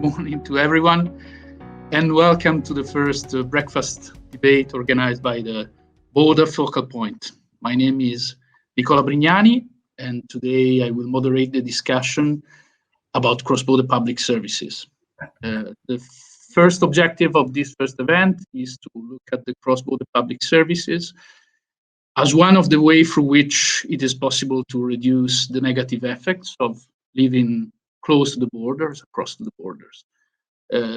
morning to everyone, and welcome to the first breakfast debate organized by the Border Focal Point. My name is Nicola Brignani, and today I will moderate the discussion about cross-border public services. The first objective of this first event is to look at the cross-border public services as one of the ways through which it is possible to reduce the negative effects of living close to the borders, across the borders.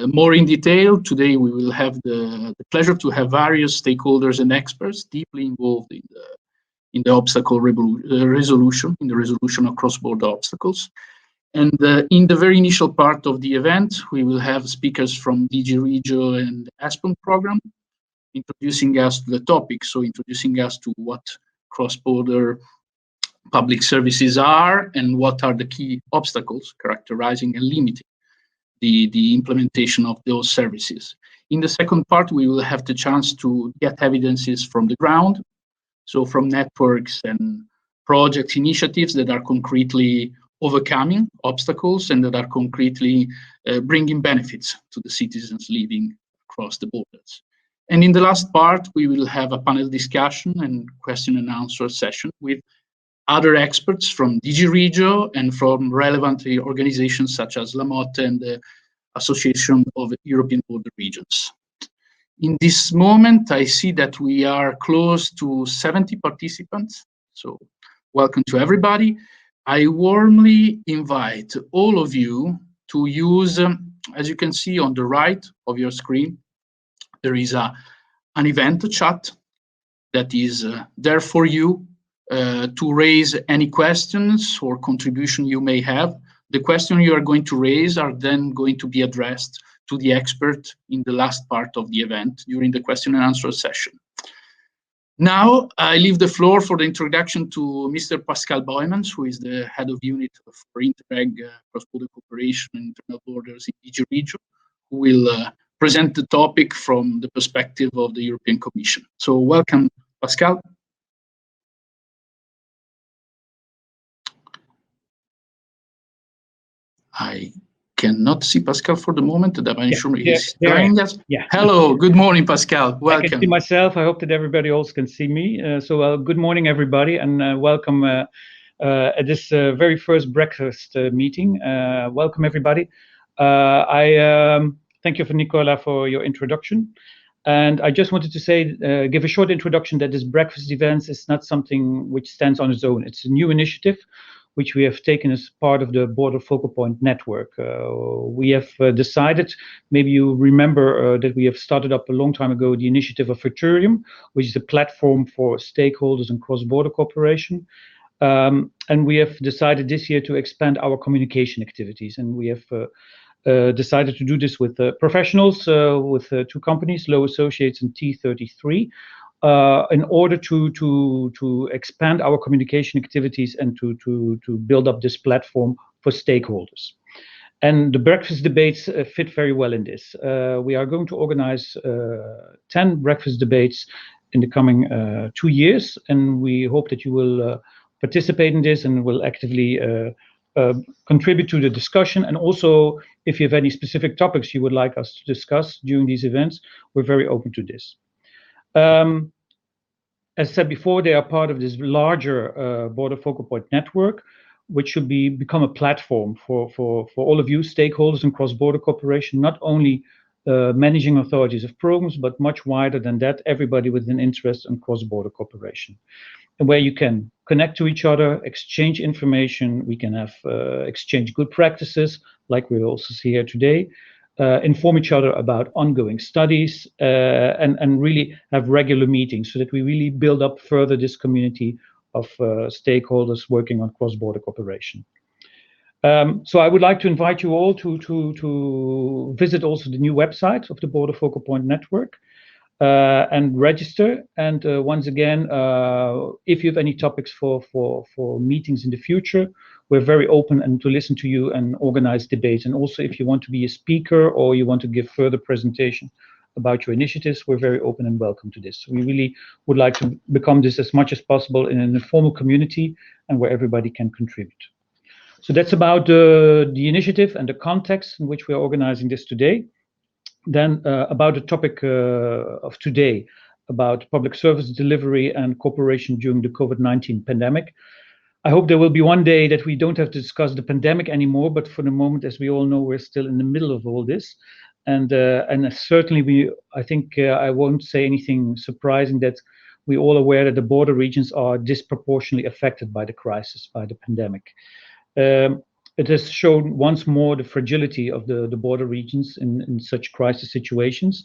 More in detail, today we will have the pleasure to have various stakeholders and experts deeply involved in the obstacle resolution, in the resolution of cross-border obstacles. And in the very initial part of the event, we will have speakers from DG Regio and ASPON program, introducing us to the topic, so introducing us to what cross-border public services are and what are the key obstacles characterizing and limiting the implementation of those services. In the second part, we will have the chance to get evidences from the ground, so from networks and project initiatives that are concretely overcoming obstacles and that are concretely bringing benefits to the citizens living across the borders. And in the last part, we will have a panel discussion and question and answer session with other experts from DG Regio and from relevant organizations such as LAMOT and the Association of European Border Regions. In this moment, I see that we are close to 70 participants, so welcome to everybody. I warmly invite all of you to use, as you can see on the right of your screen, there is an event chat that is there for you to raise any questions or contribution you may have. The question you are going to raise are then going to be addressed to the expert in the last part of the event during the question and answer session. Now, I leave the floor for the introduction to Mr. Pascal Boymans, who is the head of unit for INTEREG, cross-border cooperation and internal borders in DG Regio, who will present the topic from the perspective of the European Commission. So welcome, Pascal. I cannot see Pascal for the but I'm sure he's joining us. Yeah. Hello, good morning, Pascal. Welcome. I can see myself. I hope that everybody else can see me. So good morning, everybody, and welcome at this very first breakfast meeting. Welcome, everybody. I thank you, Nicola, for your introduction. And I just wanted to say, give a short introduction that this breakfast event is not something which stands on its own. It's a new initiative which we have taken as part of the Border Focal Point network. We have decided, maybe you remember that we have started up a long time ago, the initiative of Futurium, which is a platform for stakeholders and cross-border cooperation. And we have decided this year to expand our communication activities. And we have decided to do this with professionals, with two companies, Low Associates and T33, in order to expand our communication activities and to build up this platform for stakeholders. And the breakfast debates fit very well in this. We are going to organize 10 breakfast debates in the coming 2 years, and we hope that you will participate in this and will actively contribute to the discussion. And also, if you have any specific topics you would like us to discuss during these events, we're very open to this. As said before, they are part of this larger Border Focal Point network, which should become a platform for all of you stakeholders in cross-border cooperation, not only managing authorities of programs, but much wider than that, everybody with an interest in cross-border cooperation. And where you can connect to each other, exchange information, we can have exchange good practices, like we also see here today, inform each other about ongoing studies, and really have regular meetings so that we really build up further this community of stakeholders working on cross-border cooperation. So I would like to invite you all to visit also the new website of the Border Focal Point Network and register. And once again, if you have any topics for meetings in the future, we're very open and to listen to you and organize debates. And also, if you want to be a speaker or you want to give further presentation about your initiatives, we're very open and welcome to this. We really would like to become this as much as possible in an informal community and where everybody can contribute. So that's about the initiative and the context in which we are organizing this today. Then about the topic of today, about public service delivery and cooperation during the COVID-19 pandemic. I hope there will be one day that we don't have to discuss the pandemic anymore, but for the moment, as we all know, we're still in the middle of all this. And certainly I think I won't say anything surprising that we're all aware that the border regions are disproportionately affected by the crisis, by the pandemic. It has shown once more the fragility of the border regions in such crisis situations.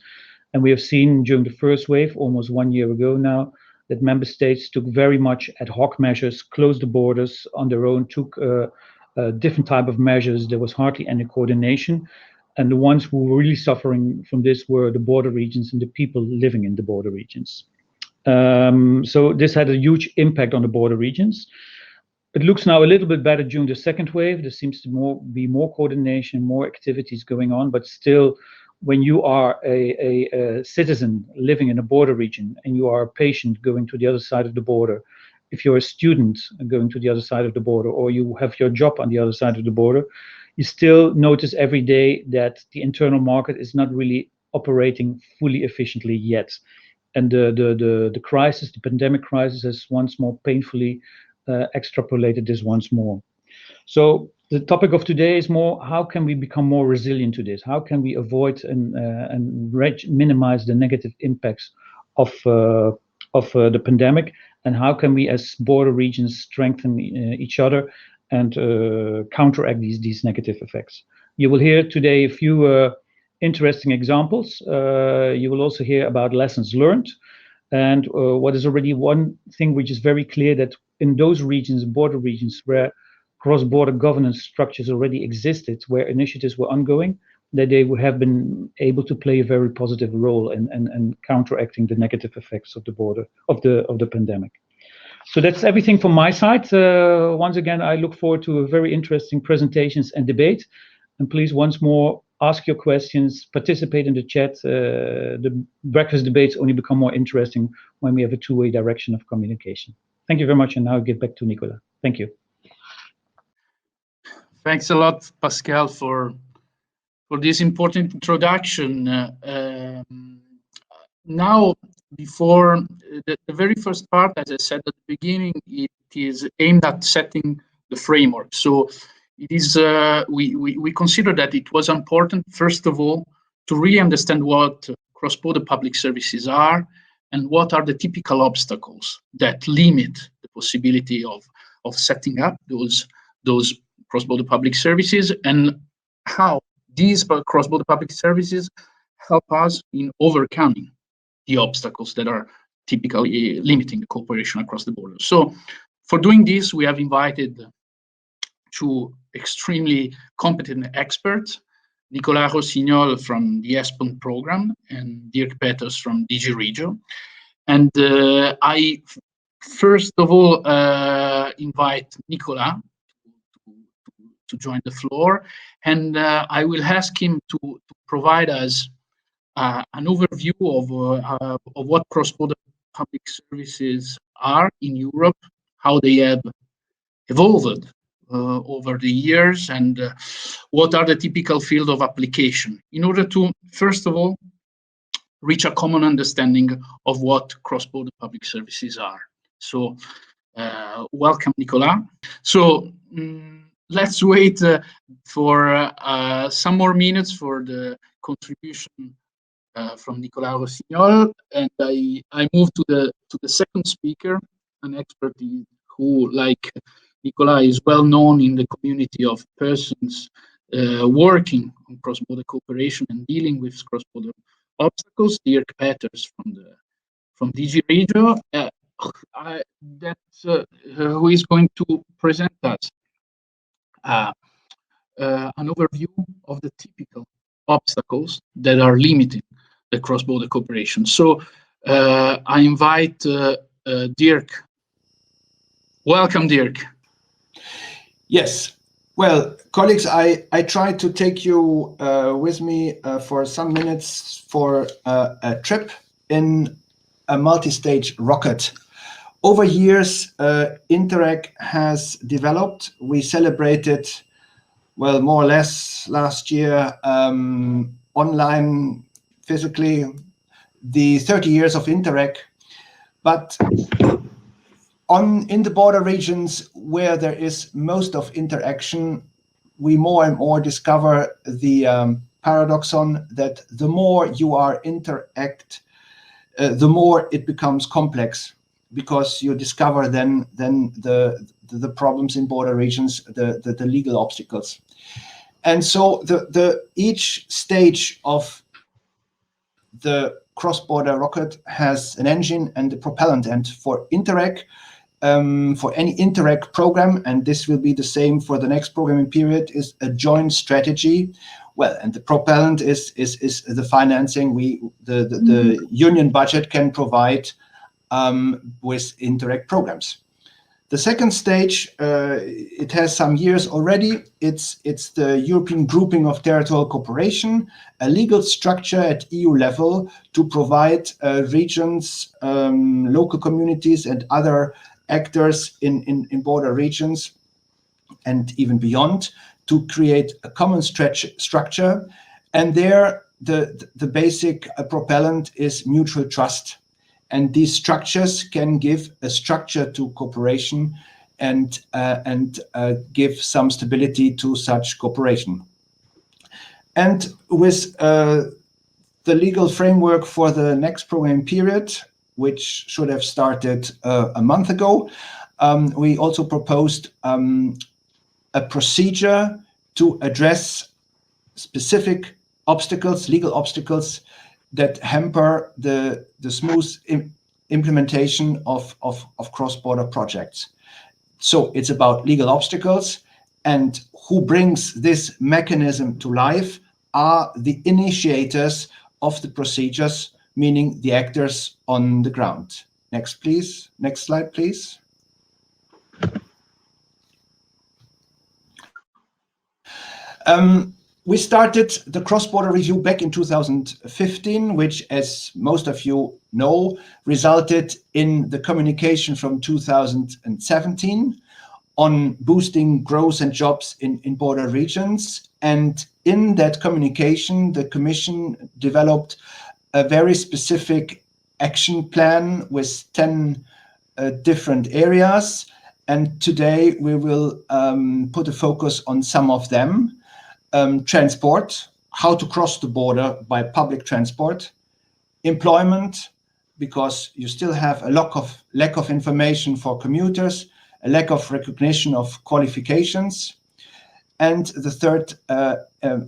And we have seen during the first wave, almost 1 year ago now, that member states took very much ad hoc measures, closed the borders on their own, took different type of measures. There was hardly any coordination. And the ones who were really suffering from this were the border regions and the people living in the border regions. So this had a huge impact on the border regions. It looks now a little bit better during the second wave. There seems to be more coordination, more activities going on, but still, when you are a citizen living in a border region and you are a patient going to the other side of the border, if you're a student going to the other side of the border, or you have your job on the other side of the border, you still notice every day that the internal market is not really operating fully efficiently yet. And the crisis, the pandemic crisis, has once more painfully extrapolated this once more. So the topic of today is more, how can we become more resilient to this? How can we avoid and minimize the negative impacts of the pandemic? And how can we, as border regions, strengthen each other and counteract these negative effects? You will hear today a few interesting examples. You will also hear about lessons learned. And what is already one thing which is very clear, that in those regions, border regions, where cross-border governance structures already existed, where initiatives were ongoing, that they would have been able to play a very positive role in counteracting the negative effects of the pandemic. So that's everything from my side. Once again, I look forward to a very interesting presentations and debate. And please, once more, ask your questions, participate in the chat. The breakfast debates only become more interesting when we have a two-way direction of communication. Thank you very much, and now I'll give back to Nicolas. Thank you. Thanks a lot, Pascal, for this important introduction. Now, before the very first part, as I said at the beginning, it is aimed at setting the framework. So it is we consider that it was important, first of all, to really understand what cross-border public services are and what are the typical obstacles that limit the possibility of setting up those cross-border public services, and how these cross-border public services help us in overcoming the obstacles that are typically limiting the cooperation across the border. So for doing this, we have invited two extremely competent experts, Nicolas Rossignol from the ESPON program and Dirk Peters from DG Regio. And I first of all invite Nicolas to join the floor, and I will ask him to provide us an overview of what cross-border public services are in Europe, how they have evolved over the years, and what are the typical field of application, in order to, first of all, reach a common understanding of what cross-border public services are. So welcome, Nicolas. So let's wait for some more minutes for the contribution from Nicolas Rossignol, and I move to the second speaker, an expert who, like Nicolas, is well known in the community of persons working on cross-border cooperation and dealing with cross-border obstacles, Dirk Peters from DG Regio, who is going to present us an overview of the typical obstacles that are limiting the cross-border cooperation. So I invite Dirk. Welcome, Dirk. Yes. Well, colleagues, I tried to take you with me for some minutes for a trip in a multi-stage rocket Over years, INTEREG has developed. We celebrated, well, more or less last year, online, physically, the 30 years of INTEREG. But in the border regions where there is most of interaction, we more and more discover the paradoxon that the more you are interact, the more it becomes complex, because you discover then the problems in border regions, the legal obstacles. And so each stage of the cross-border rocket has an engine and a propellant. And for INTEREG, for any INTEREG program, and this will be the same for the next programming period, is a joint strategy. Well, and the propellant is the financing the union budget can provide with INTEREG programs. The second stage, it has some years already. It's the European Grouping of Territorial Cooperation, a legal structure at EU level to provide regions, local communities, and other actors in border regions and even beyond to create a common structure. And there, the basic propellant is mutual trust. And these structures can give a structure to cooperation and give some stability to such cooperation. And with the legal framework for the next programming period, which should have started a month ago, we also proposed a procedure to address specific obstacles, legal obstacles, that hamper the smooth implementation of cross-border projects. So it's about legal obstacles, and who brings this mechanism to life are the initiators of the procedures, meaning the actors on the ground. Next, please. Next slide, please. We started the cross-border review back in 2015, which, as most of you know, resulted in the communication from 2017 on boosting growth and jobs in border regions. And in that communication, the Commission developed a very specific action plan with 10 different areas. And today we will put a focus on some of them. Transport, how to cross the border by public transport. Employment, because you still have a lack of information for commuters, a lack of recognition of qualifications. And the third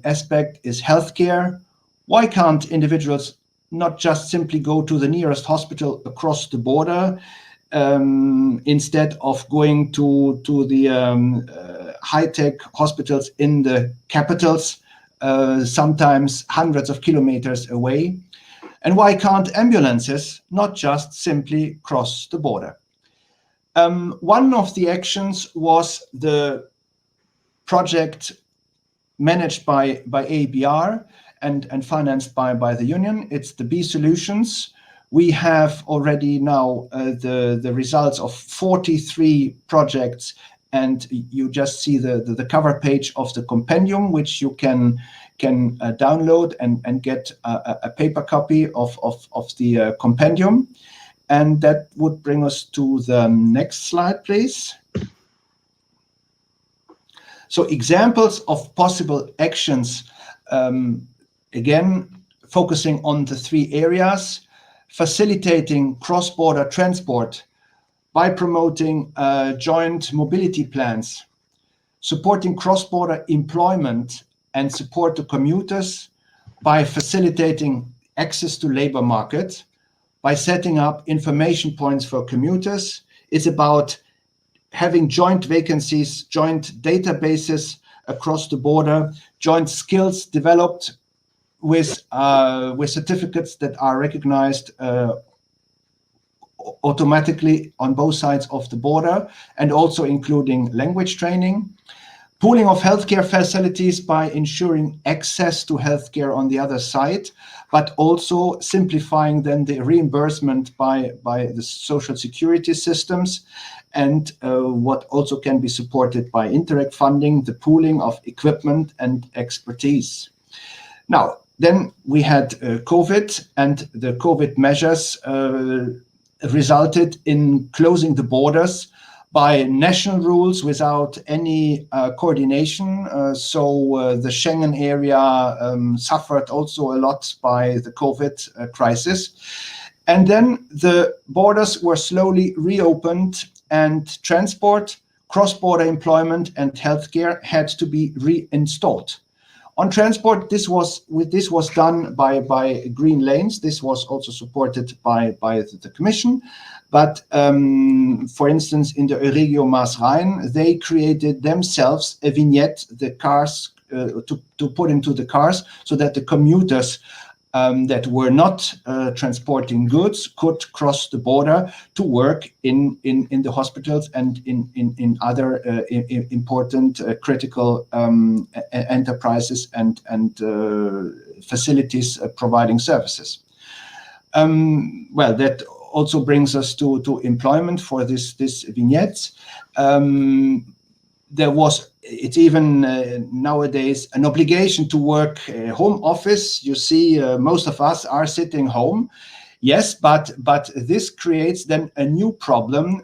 aspect is healthcare. Why can't individuals not just simply go to the nearest hospital across the border instead of going to the high-tech hospitals in the capitals, sometimes hundreds of kilometers away? And why can't ambulances not just simply cross the border? One of the actions was the project managed by ABR and financed by the union. It's the B Solutions. We have already now the results of 43 projects, and you just see the cover page of the compendium, which you can download and get a paper copy of the compendium. And that would bring us to the next slide, please. So examples of possible actions, again, focusing on the three areas: facilitating cross-border transport by promoting joint mobility plans, supporting cross-border employment and support to commuters by facilitating access to labor market, by setting up information points for commuters. It's about having joint vacancies, joint databases across the border, joint skills developed with certificates that are recognized automatically on both sides of the border, and also including language training. Pooling of healthcare facilities by ensuring access to healthcare on the other side, but also simplifying then the reimbursement by the social security systems, and what also can be supported by INTEREG funding, the pooling of equipment and expertise. Now, then we had COVID, and the COVID measures resulted in closing the borders by national rules without any coordination. So the Schengen area suffered also a lot by the COVID crisis. And then the borders were slowly reopened, and transport, cross-border employment, and healthcare had to be reinstalled. On transport, this was done by green lanes. This was also supported by the Commission. But for instance, in the Regio Maas-Rhein, they created themselves a vignette, the cars to put into the cars, so that the commuters that were not transporting goods could cross the border to work in the hospitals and in other important critical enterprises and facilities providing services. Well, that also brings us to employment for this vignettes. It's even nowadays an obligation to work home office. You see, most of us are sitting home. Yes, but this creates then a new problem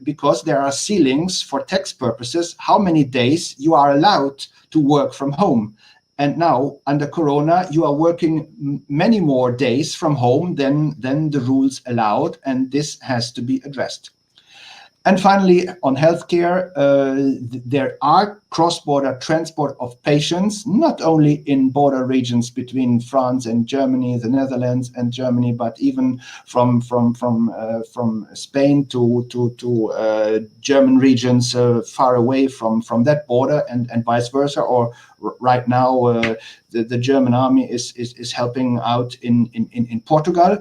because there are ceilings for tax purposes, how many days you are allowed to work from home. And now, under Corona, you are working many more days from home than the rules allowed, and this has to be addressed. And finally, on healthcare, there are cross-border transport of patients, not only in border regions between France and Germany, the Netherlands and Germany, but even from Spain to German regions far away from that border, and vice versa. Or right now, the German army is helping out in Portugal.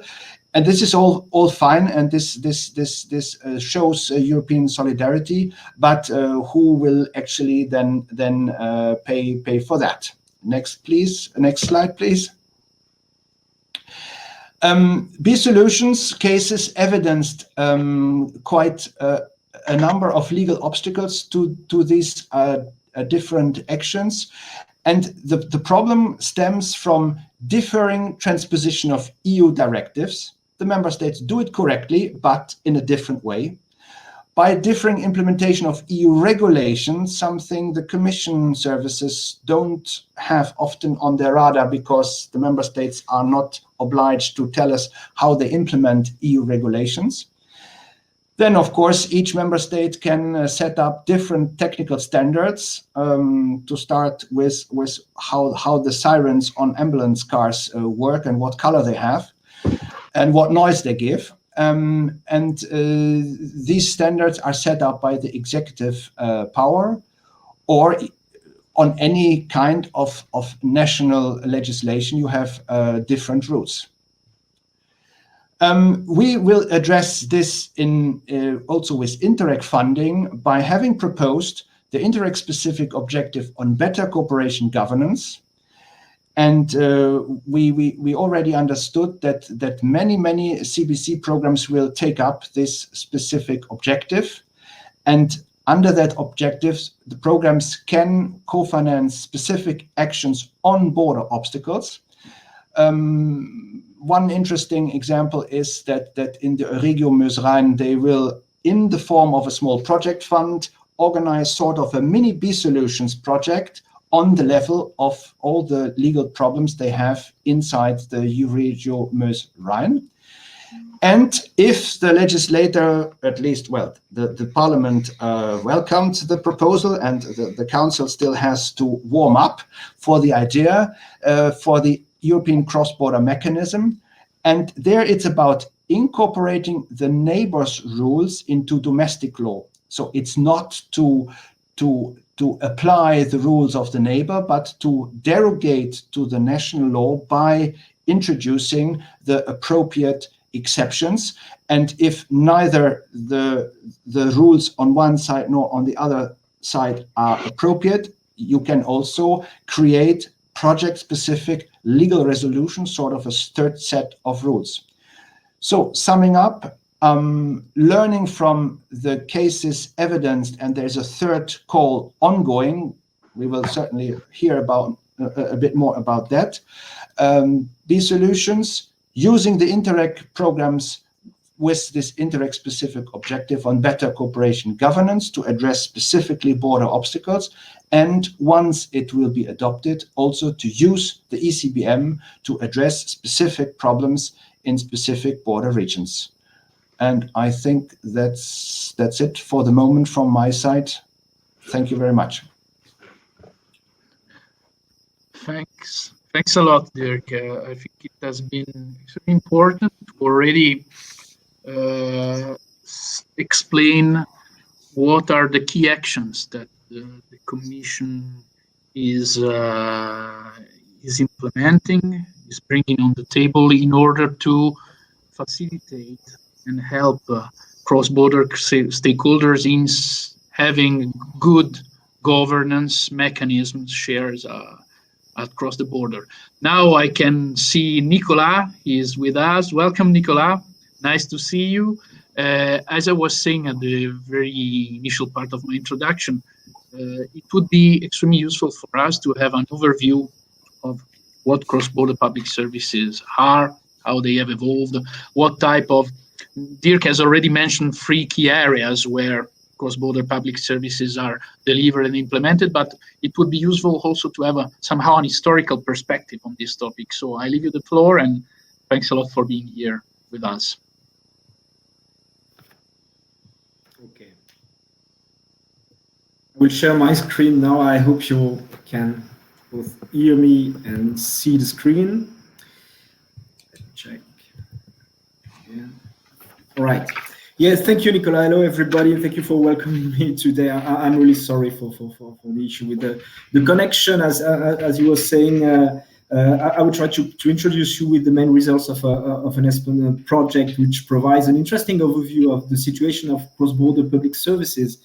And this is all fine, and this shows European solidarity. But who will actually then pay for that? Next, please. Next slide, please. B solutions cases evidenced quite a number of legal obstacles to these different actions. And the problem stems from differing transposition of EU directives. The member states do it correctly, but in a different way. By differing implementation of EU regulations, something the Commission services don't have often on their radar because the member states are not obliged to tell us how they implement EU regulations. Then, of course, each member state can set up different technical standards to start with how the sirens on ambulance cars work and what color they have and what noise they give. These standards are set up by the executive power or on any kind of national legislation. You have different rules. We will address this also with INTEREG funding by having proposed the INTEREG specific objective on better cooperation governance. And we already understood that many CBC programs will take up this specific objective. And under that objective, the programs can co-finance specific actions on border obstacles. One interesting example is that in the Regio Maas-Rhein, they will, in the form of a small project fund, organize sort of a mini B-Solutions project on the level of all the legal problems they have inside the Regio Maas-Rhein. And if the legislator, at least, well, the Parliament welcomed the proposal, and the Council still has to warm up for the idea for the European cross-border mechanism. And there it's about incorporating the neighbors' rules into domestic law. So it's not to apply the rules of the neighbor, but to derogate to the national law by introducing the appropriate exceptions. And if neither the rules on one side nor on the other side are appropriate, you can also create project-specific legal resolutions, sort of a third set of rules. So summing up, learning from the cases evidenced, and there's a third call ongoing. We will certainly hear about a bit more about that. These solutions, using the INTEREG programs with this INTEREG specific objective on better cooperation governance to address specifically border obstacles, and once it will be adopted, also to use the ECBM to address specific problems in specific border regions. And I think that's it for the moment from my side. Thank you very much. Thanks a lot, Dirk. I think it has been extremely important to already explain what are the key actions that the Commission is implementing, is bringing on the table in order to facilitate and help cross-border stakeholders in having good governance mechanisms, shares across the border. Now I can see Nicolas, he is with us. Welcome, Nicolas. Nice to see you. As I was saying at the very initial part of my introduction, it would be extremely useful for us to have an overview of what cross-border public services are, how they have evolved, what type of... Dirk has already mentioned 3 key areas where cross-border public services are delivered and implemented, but it would be useful also to have somehow an historical perspective on this topic. So I leave you the floor, and thanks a lot for being here with us. Okay. I will share my screen now. I hope you can both hear me and see the screen. Check. Yeah. All right. Yes, thank you, Nicola. Hello, everybody. Thank you for welcoming me today. I'm really sorry for the issue with the connection. As you were saying, I will try to introduce you with the main results of an ESPN project, which provides an interesting overview of the situation of cross-border public services.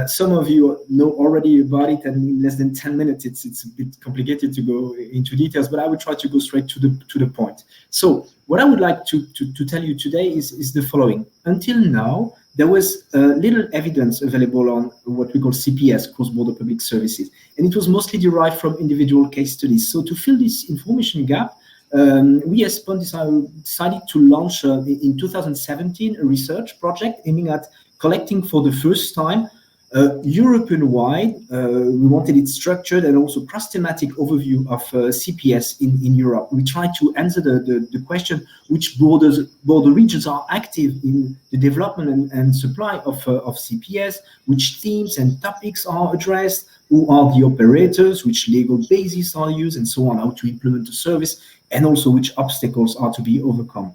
Some of you know already about it, and in less than 10 minutes, it's a bit complicated to go into details, but I will try to go straight to the point. So what I would like to tell you today is the following. Until now, there was little evidence available on what we call CPS, cross-border public services, and it was mostly derived from individual case studies. So to fill this information gap, we as SPON decided to launch in 2017 a research project aiming at collecting for the first time European-wide, we wanted it structured and also cross-thematic overview of CPS in Europe. We tried to answer the question which border regions are active in the development and supply of CPS, which themes and topics are addressed, who are the operators, which legal bases are used, and so on, how to implement the service, and also which obstacles are to be overcome.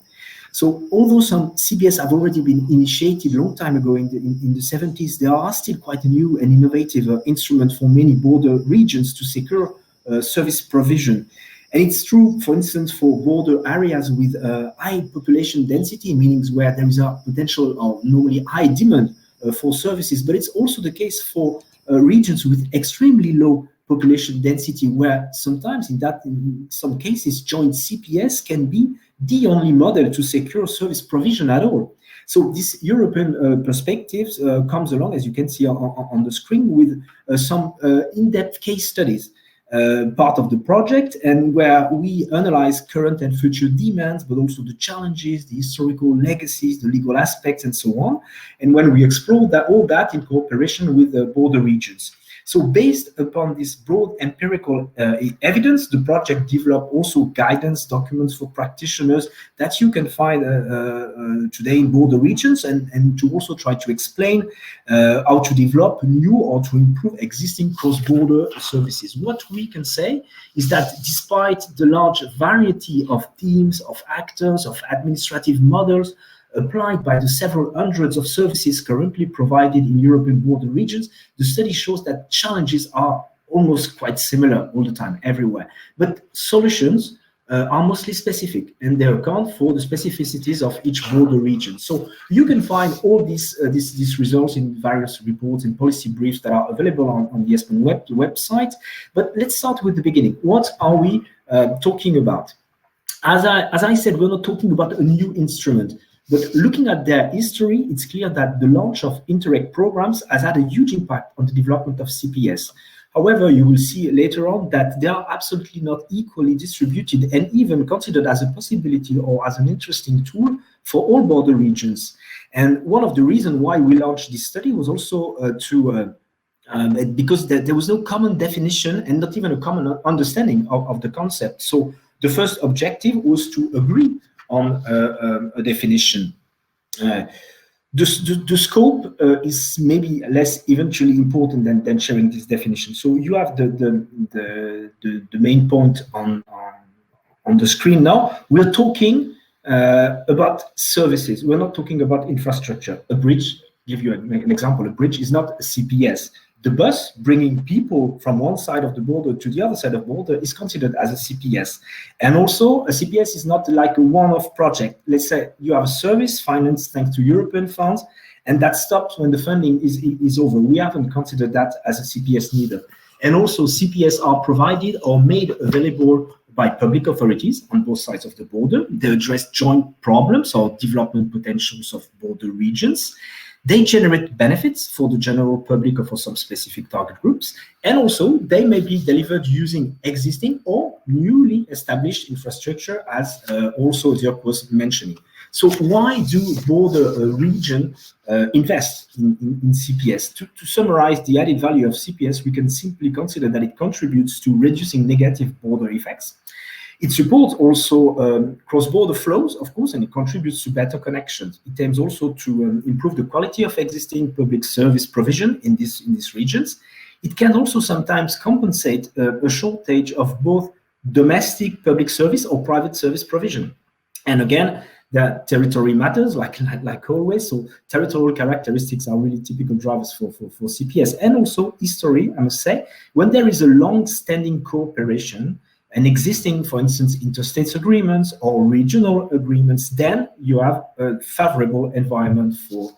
So although some CPS have already been initiated a long time ago in the 70s, they are still quite a new and innovative instrument for many border regions to secure service provision. And it's true, for instance, for border areas with high population density, meaning where there is a potential or normally high demand for services, but it's also the case for regions with extremely low population density, where sometimes in some cases joint CPS can be the only model to secure service provision at all. So this European perspective comes along, as you can see on the screen, with some in-depth case studies, part of the project, and where we analyze current and future demands, but also the challenges, the historical legacies, the legal aspects, and so on. And when we explore all that in cooperation with the border regions. So based upon this broad empirical evidence, the project developed also guidance documents for practitioners that you can find today in border regions, and to also try to explain how to develop new or to improve existing cross-border services. What we can say is that despite the large variety of teams, of actors, of administrative models, applied by the several hundreds of services currently provided in European border regions, the study shows that challenges are almost quite similar all the time, everywhere. But solutions are mostly specific, and they account for the specificities of each border region. So you can find all these results in various reports and policy briefs that are available on the ESPN website. But let's start with the beginning. What are we talking about? As I said, we're not talking about a new instrument, but looking at their history, it's clear that the launch of INTEREG programs has had a huge impact on the development of CPS. However, you will see later on that they are absolutely not equally distributed and even considered as a possibility or as an interesting tool for all border regions. And one of the reasons why we launched this study was also because there was no common definition and not even a common understanding of the concept. So the first objective was to agree on a definition. The scope is maybe less eventually important than sharing this definition. So you have the main point on the screen now. We're talking about services. We're not talking about infrastructure. A bridge, give you an example, a bridge is not a CPS. The bus bringing people from one side of the border to the other side of the border is considered as a CPS. And also, a CPS is not like a one-off project. Let's say you have a service financed thanks to European funds, and that stops when the funding is over. We haven't considered that as a CPS neither. And also, CPS are provided or made available by public authorities on both sides of the border. They address joint problems or development potentials of border regions. They generate benefits for the general public or for some specific target groups. And also, they may be delivered using existing or newly established infrastructure, as also Dirk was mentioning. So why do border region invest in CPS? To summarize the added value of CPS, we can simply consider that it contributes to reducing negative border effects. It supports also cross-border flows, of course, and it contributes to better connections. It aims also to improve the quality of existing public service provision in these regions. It can also sometimes compensate a shortage of both domestic public service or private service provision. And again, the territory matters, like always. So territorial characteristics are really typical drivers for CPS. And also history, I must say, when there is a long-standing cooperation, and existing, for instance, interstate agreements or regional agreements, then you have a favorable environment for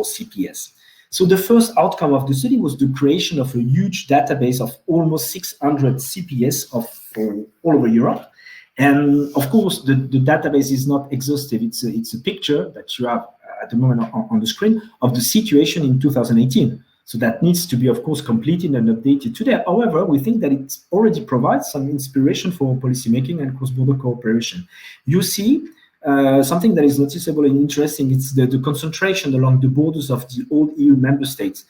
CPS. So the first outcome of the study was the creation of a huge database of almost 600 CPS all over Europe. And of course, the database is not exhaustive. It's a picture that you have at the moment on the screen of the situation in 2018. So that needs to be, of course, completed and updated today. However, we think that it already provides some inspiration for policymaking and cross-border cooperation. You see something that is noticeable and interesting. It's the concentration along the borders of the old EU member states.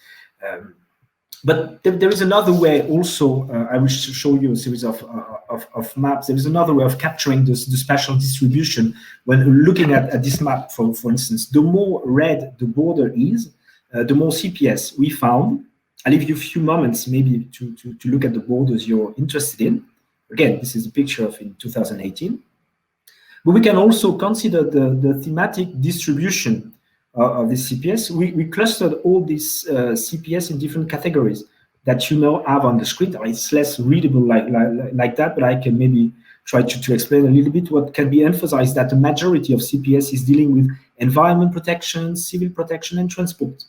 But there is another way also. I will show you a series of maps. There is another way of capturing the spatial distribution. When looking at this map, for instance, the more red the border is, the more CPS we found. I'll leave you a few moments maybe to look at the borders you're interested in. Again, this is a picture of in 2018. But we can also consider the thematic distribution of this CPS. We clustered all these CPS in different categories that you now have on the screen. It's less readable like that, but I can maybe try to explain a little bit. What can be emphasized that the majority of CPS is dealing with environment protection, civil protection, and transport.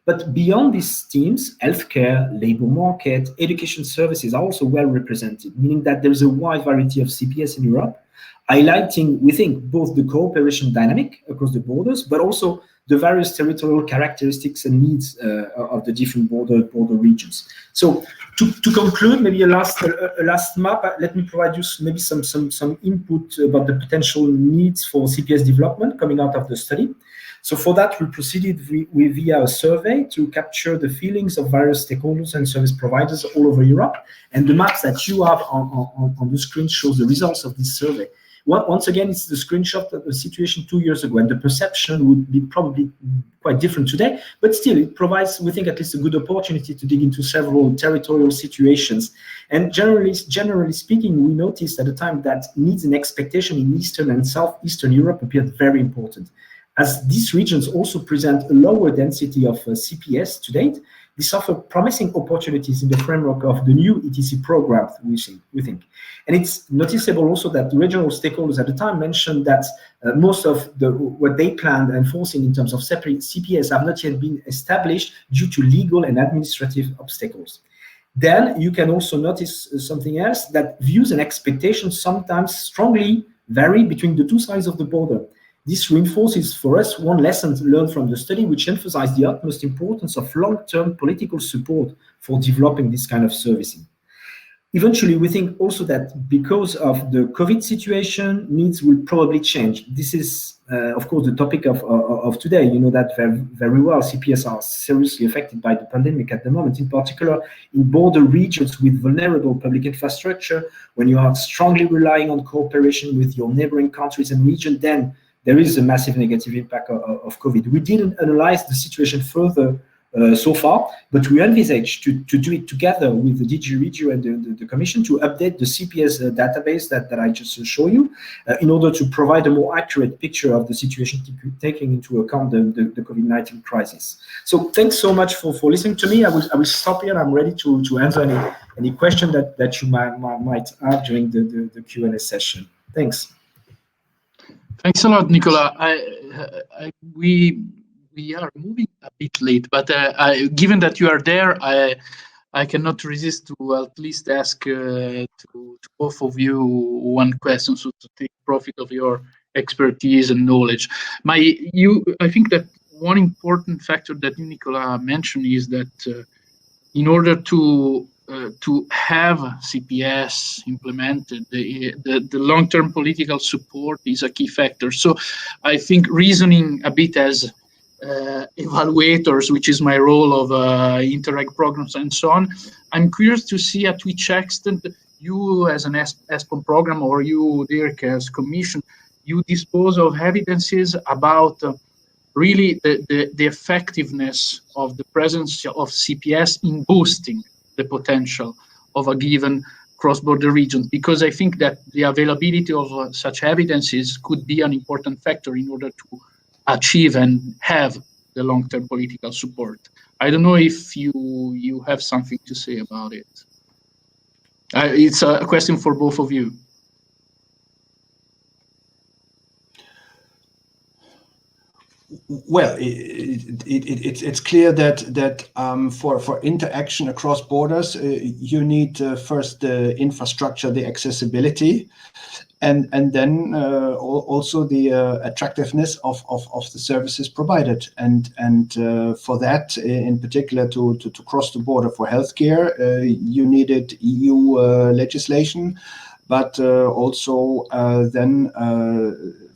But beyond these themes, healthcare, labor market, education services are also well represented, meaning that there is a wide variety of CPS in Europe, highlighting, we think, both the cooperation dynamic across the borders, but also the various territorial characteristics and needs of the different border regions. So to conclude, maybe a last map, let me provide you maybe some input about the potential needs for CPS development coming out of the study. So for that, we proceeded via a survey to capture the feelings of various stakeholders and service providers all over Europe. And the maps that you have on the screen shows the results of this survey. Once again, it's the screenshot of the situation 2 years ago, and the perception would be probably quite different today, but still it provides, we think, at least a good opportunity to dig into several territorial situations. And generally speaking, we noticed at the time that needs and expectation in Eastern and Southeastern Europe appeared very important. As these regions also present a lower density of CPS to date, This offers promising opportunities in the framework of the new ETC program, we think. And it's noticeable also that the regional stakeholders at the time mentioned that most of what they planned and foreseen in terms of separate CPS have not yet been established due to legal and administrative obstacles. Then you can also notice something else, that views and expectations sometimes strongly vary between the two sides of the border. This reinforces for us one lesson learned from the study, which emphasized the utmost importance of long-term political support for developing this kind of servicing. Eventually, we think also that because of the COVID situation, needs will probably change. This is, of course, the topic of today. You know that very well. CPS are seriously affected by the pandemic at the moment, in particular in border regions with vulnerable public infrastructure. When you are strongly relying on cooperation with your neighboring countries and region, then there is a massive negative impact of COVID. We didn't analyze the situation further so far, but we envisage to do it together with the DG Regio and the Commission to update the CPS database that I just showed you in order to provide a more accurate picture of the situation, taking into account the COVID-19 crisis. So thanks so much for listening to me. I will stop here. I'm ready to answer any question that you might have during the Q&A session. Thanks. Thanks a lot, Nicolas. We are moving a bit late, but given that you are there, I cannot resist to at least ask to both of you one question, so to take profit of your expertise and knowledge. I think that one important factor that Nicolas mentioned is that in order to have CPS implemented, the long-term political support is a key factor. So I think reasoning a bit as evaluators, which is my role of INTEREG programs and so on, I'm curious to see at which extent you as an ESPON program or you, Dirk, as Commission, you dispose of evidences about really the effectiveness of the presence of CPS in boosting the potential of a given cross-border region, because I think that the availability of such evidences could be an important factor in order to achieve and have the long-term political support. I don't know if you have something to say about it. It's a question for both of you. Well, it's clear that for interaction across borders, you need first the infrastructure, the accessibility, and then also the attractiveness of the services provided. And for that, in particular, to cross the border for healthcare, you needed EU legislation, but also then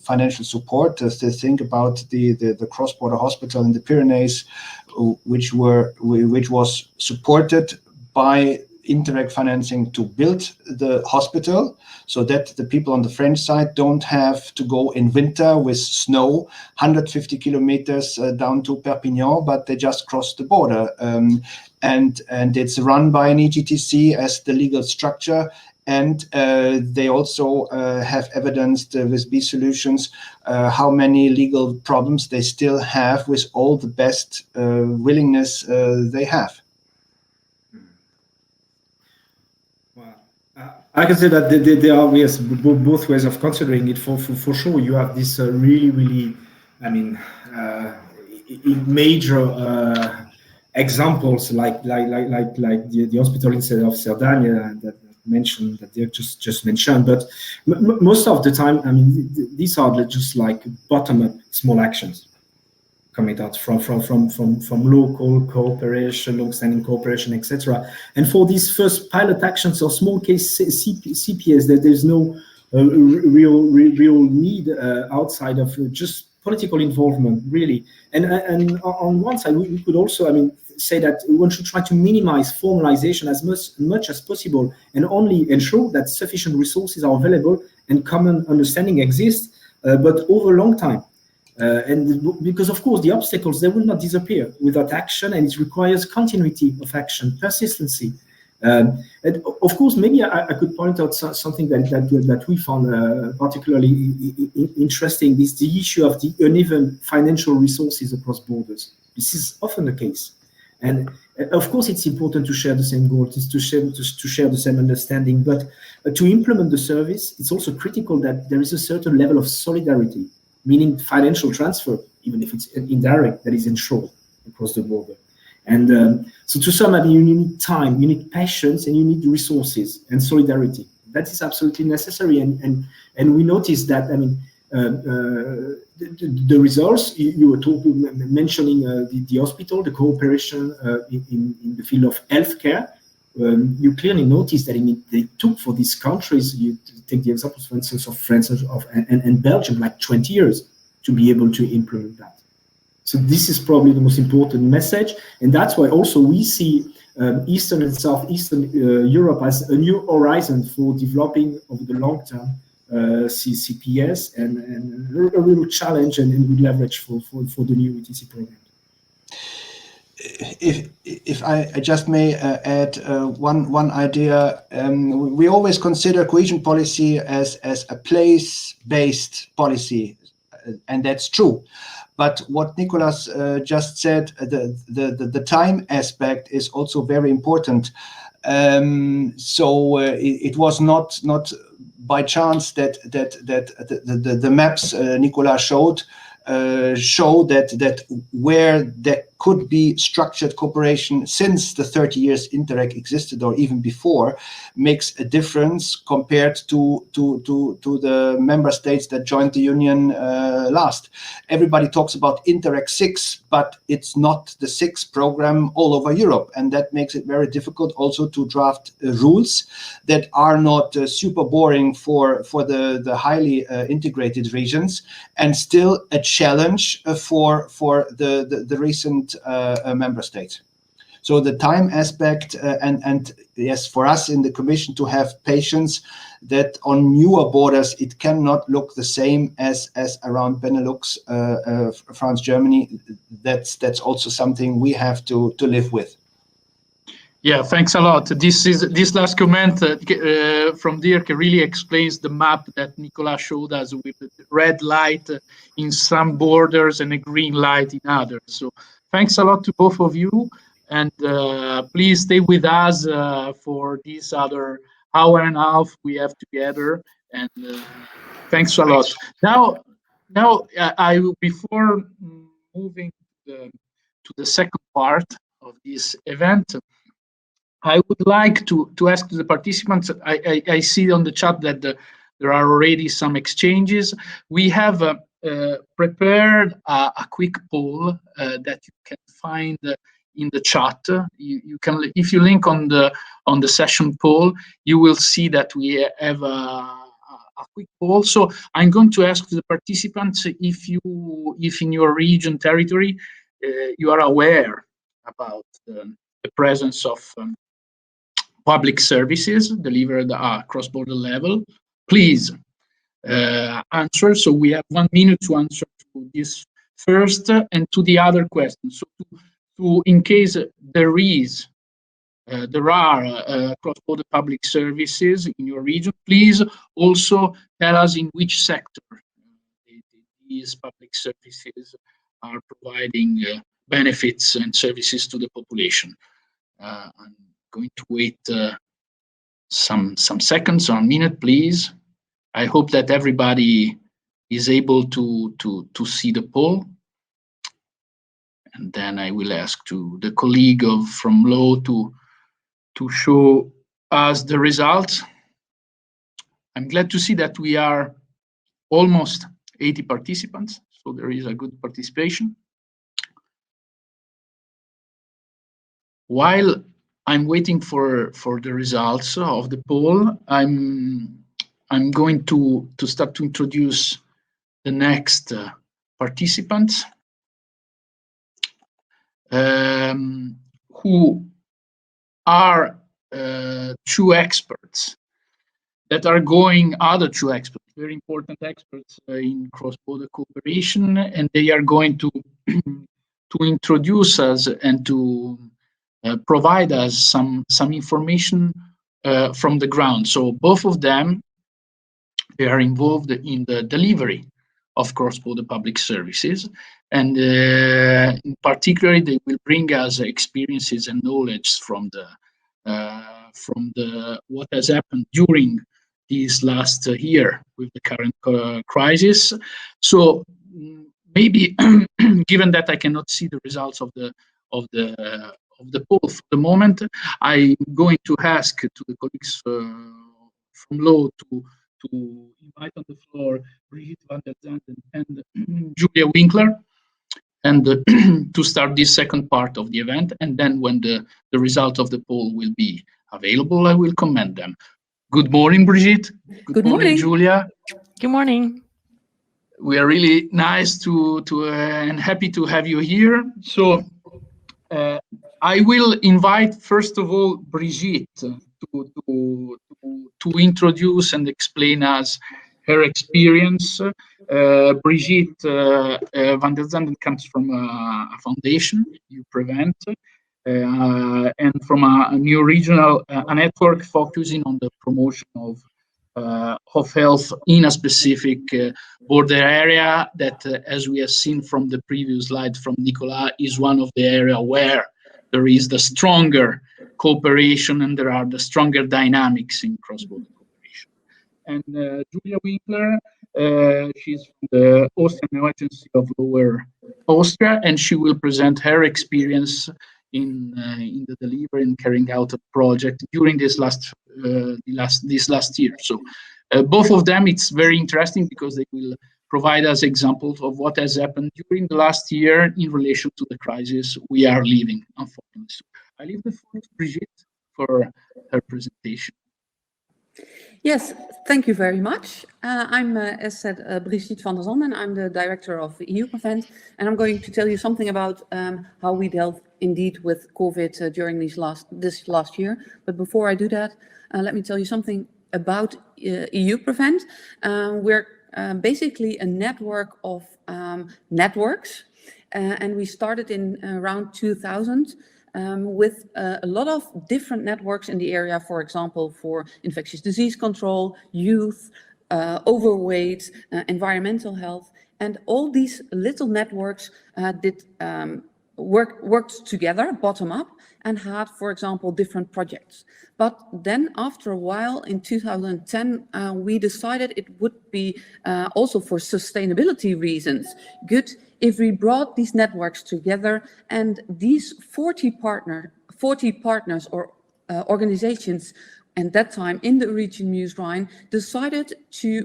financial support. To think about the cross-border hospital in the Pyrenees, which was supported by INTEREG financing to build the hospital, so that the people on the French side don't have to go in winter with snow 150 kilometers down to Perpignan, but they just cross the border. And it's run by an EGTC as the legal structure. And they also have evidenced with B Solutions how many legal problems they still have with all the best willingness they have. I can say that there are both ways of considering it. For sure, you have this really, I mean, major examples like the hospital instead of Cerdagne that mentioned, that they just mentioned. But most of the time, I mean, these are just like bottom-up small actions coming out from local cooperation, long-standing cooperation, etc. And for these first pilot actions or small case CPS, there's no real need outside of just political involvement, really. And on one side, we could also, I mean, say that one should try to minimize formalization as much as possible, and only ensure that sufficient resources are available and common understanding exists, but over a long time. And because, of course, the obstacles, they will not disappear without action, and it requires continuity of action, persistency. And of course, maybe I could point out something that we found particularly interesting, is the issue of the uneven financial resources across borders. This is often the case. And of course, it's important to share the same goals, to share the same understanding. But to implement the service, it's also critical that there is a certain level of solidarity, meaning financial transfer, even if it's indirect, that is ensured across the border. And so to sum up, you need time, you need patience, and you need resources and solidarity. That is absolutely necessary. And we noticed that, I mean, the results you were mentioning, the hospital, the cooperation in the field of healthcare, you clearly notice that they took for these countries, you take the examples, for instance, of France and Belgium, like 20 years to be able to implement that. So this is probably the most important message. And that's why also we see Eastern and Southeastern Europe as a new horizon for developing over the long term CPS and a real challenge and good leverage for the new ETC program. If I just may add one idea, we always consider cohesion policy as a place-based policy, and that's true. But what Nicolas just said, the time aspect is also very important. So it was not by chance that the maps Nicolas showed show that where there could be structured cooperation since the 30 years INTEREG existed, or even before, makes a difference compared to the member states that joined the Union last. Everybody talks about INTEREG 6, but it's not the 6 program all over Europe, and that makes it very difficult also to draft rules that are not super boring for the highly integrated regions, and still a challenge for the recent member states. So the time aspect, and yes, for us in the Commission to have patience that on newer borders it cannot look the same as around Benelux, France, Germany. That's also something we have to live with. Yeah, thanks a lot. This last comment from Dirk really explains the map that Nicolas showed us, with the red light in some borders and a green light in others. So thanks a lot to both of you, and please stay with us for this other hour and a half we have together. And thanks a lot. Now, I will, before moving to the second part of this event, I would like to ask the participants. I see on the chat that there are already some exchanges. We have prepared a quick poll that you can find in the chat. You can, if you link on the session poll, you will see that we have a quick poll. So I'm going to ask the participants if in your region territory you are aware about the presence of public services delivered at cross-border level. Please answer. So we have 1 minute to answer to this first and to the other questions. So in case there are cross-border public services in your region, please also tell us in which sector these public services are providing benefits and services to the population. I'm going to wait some seconds or a minute, please. I hope that everybody is able to see the poll, and then I will ask to the colleague from Law to show us the results. I'm glad to see that we are almost 80 participants, so there is a good participation. While I'm waiting for the results of the poll, I'm going to start to introduce the next participants, who are two experts that are going, other two experts, very important experts in cross-border cooperation, and they are going to introduce us and to provide us some information from the ground. So both of them, they are involved in the delivery of cross-border public services. And in particular, they will bring us experiences and knowledge from what has happened during this last year with the current crisis. So maybe, given that I cannot see the results of the poll for the moment, I'm going to ask to the colleagues from law to invite on the floor Brigitte van der Zanden and Julia Winkler, and to start this second part of the event. And then when the result of the poll will be available, I will comment them. Good morning, Brigitte. Good morning, Julia. Good morning. We are really nice and happy to have you here. So I will invite, first of all, Brigitte to introduce and explain us her experience. Brigitte van der Zanden comes from a foundation, INTEREG, and from a new regional a network focusing on the promotion of health in a specific border area that, as we have seen from the previous slide from Nicolas, is one of the area where there is the stronger cooperation and there are the stronger dynamics in cross-border cooperation. And Julia Winkler, she's from the Austrian Agency of Lower Austria, and she will present her experience in the delivery and carrying out a project during this last year. So both of them, it's very interesting because they will provide us examples of what has happened during the last year in relation to the crisis we are living, unfortunately. So I leave the floor to Brigitte for her presentation. Yes, thank you very much. I'm, as said, Brigitte van der Zanden. I'm the director of EU-Prevent, and I'm going to tell you something about how we dealt indeed with COVID during this last year. But before I do that, let me tell you something about EU-Prevent. We're basically a network of networks, and we started in around 2000. With a lot of different networks in the area, for example, for infectious disease control, youth, overweight, environmental health, and all these little networks worked together, bottom up, and had, for example, different projects. But then after a while, in 2010, we decided it would be also for sustainability reasons good if we brought these networks together, and these 40 partners or organizations at that time in the region Meuse-Rhine decided to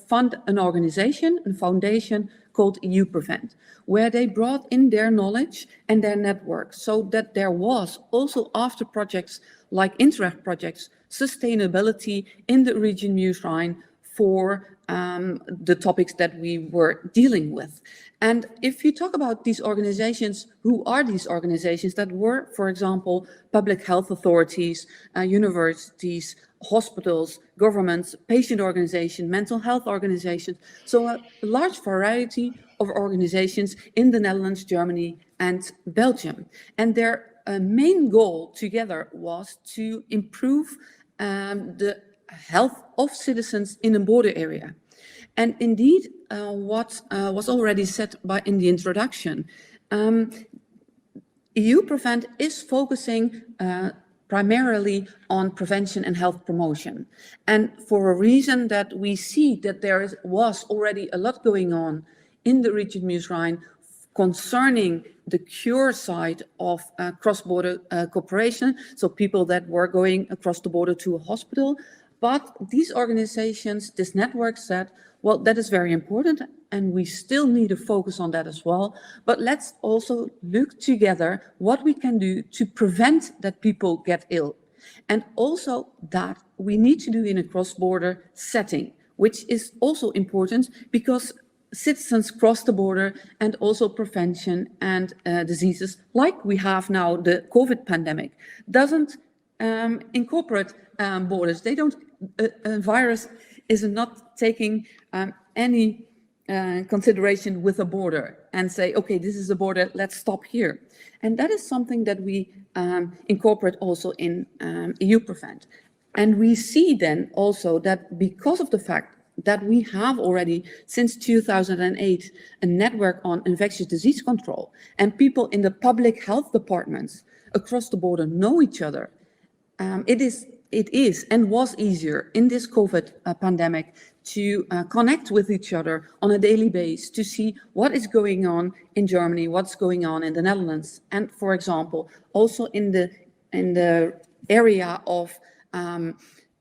fund an organization, a foundation called EU-Prevent, where they brought in their knowledge and their network, so that there was also, after projects like INTEREG projects, sustainability in the region Meuse-Rhine for the topics that we were dealing with. And if you talk about these organizations, who are these organizations? That were, for example, public health authorities, universities, hospitals, governments, patient organizations, mental health organizations. So a large variety of organizations in the Netherlands, Germany, and Belgium. And their main goal together was to improve the health of citizens in a border area. And indeed, what was already said in the introduction, EU-Prevent is focusing primarily on prevention and health promotion. And for a reason that we see that there was already a lot going on in the region Meuse-Rhine concerning the cure side of cross-border cooperation, so people that were going across the border to a hospital. But these organizations, this network said, well, that is very important, and we still need to focus on that as well. But let's also look together what we can do to prevent that people get ill. And also that we need to do in a cross-border setting, which is also important because citizens cross the border, and also prevention and diseases like we have now, the COVID pandemic, doesn't incorporate borders. They don't, a virus is not taking any consideration with a border and say, okay, this is a border, let's stop here. And that is something that we incorporate also in EU-Prevent. And we see then also that because of the fact that we have already since 2008 a network on infectious disease control, and people in the public health departments across the border know each other. It is and was easier in this COVID pandemic to connect with each other on a daily basis, to see what is going on in Germany, what's going on in the Netherlands, and for example, also in the area of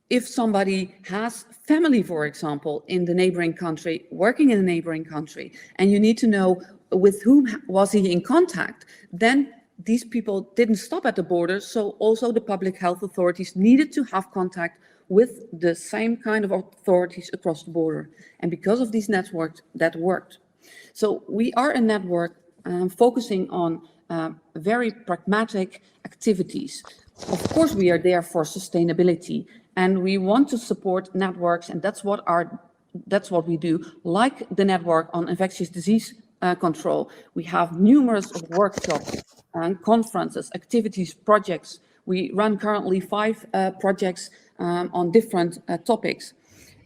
if somebody has family, for example, in the neighboring country, working in the neighboring country, and you need to know with whom was he in contact, then these people didn't stop at the border, so also the public health authorities needed to have contact with the same kind of authorities across the border. And because of these networks, that worked. So we are a network focusing on very pragmatic activities. Of course, we are there for sustainability, and we want to support networks, and that's what we do, like the network on infectious disease control. We have numerous workshops and conferences, activities, projects. We run currently 5 projects on different topics.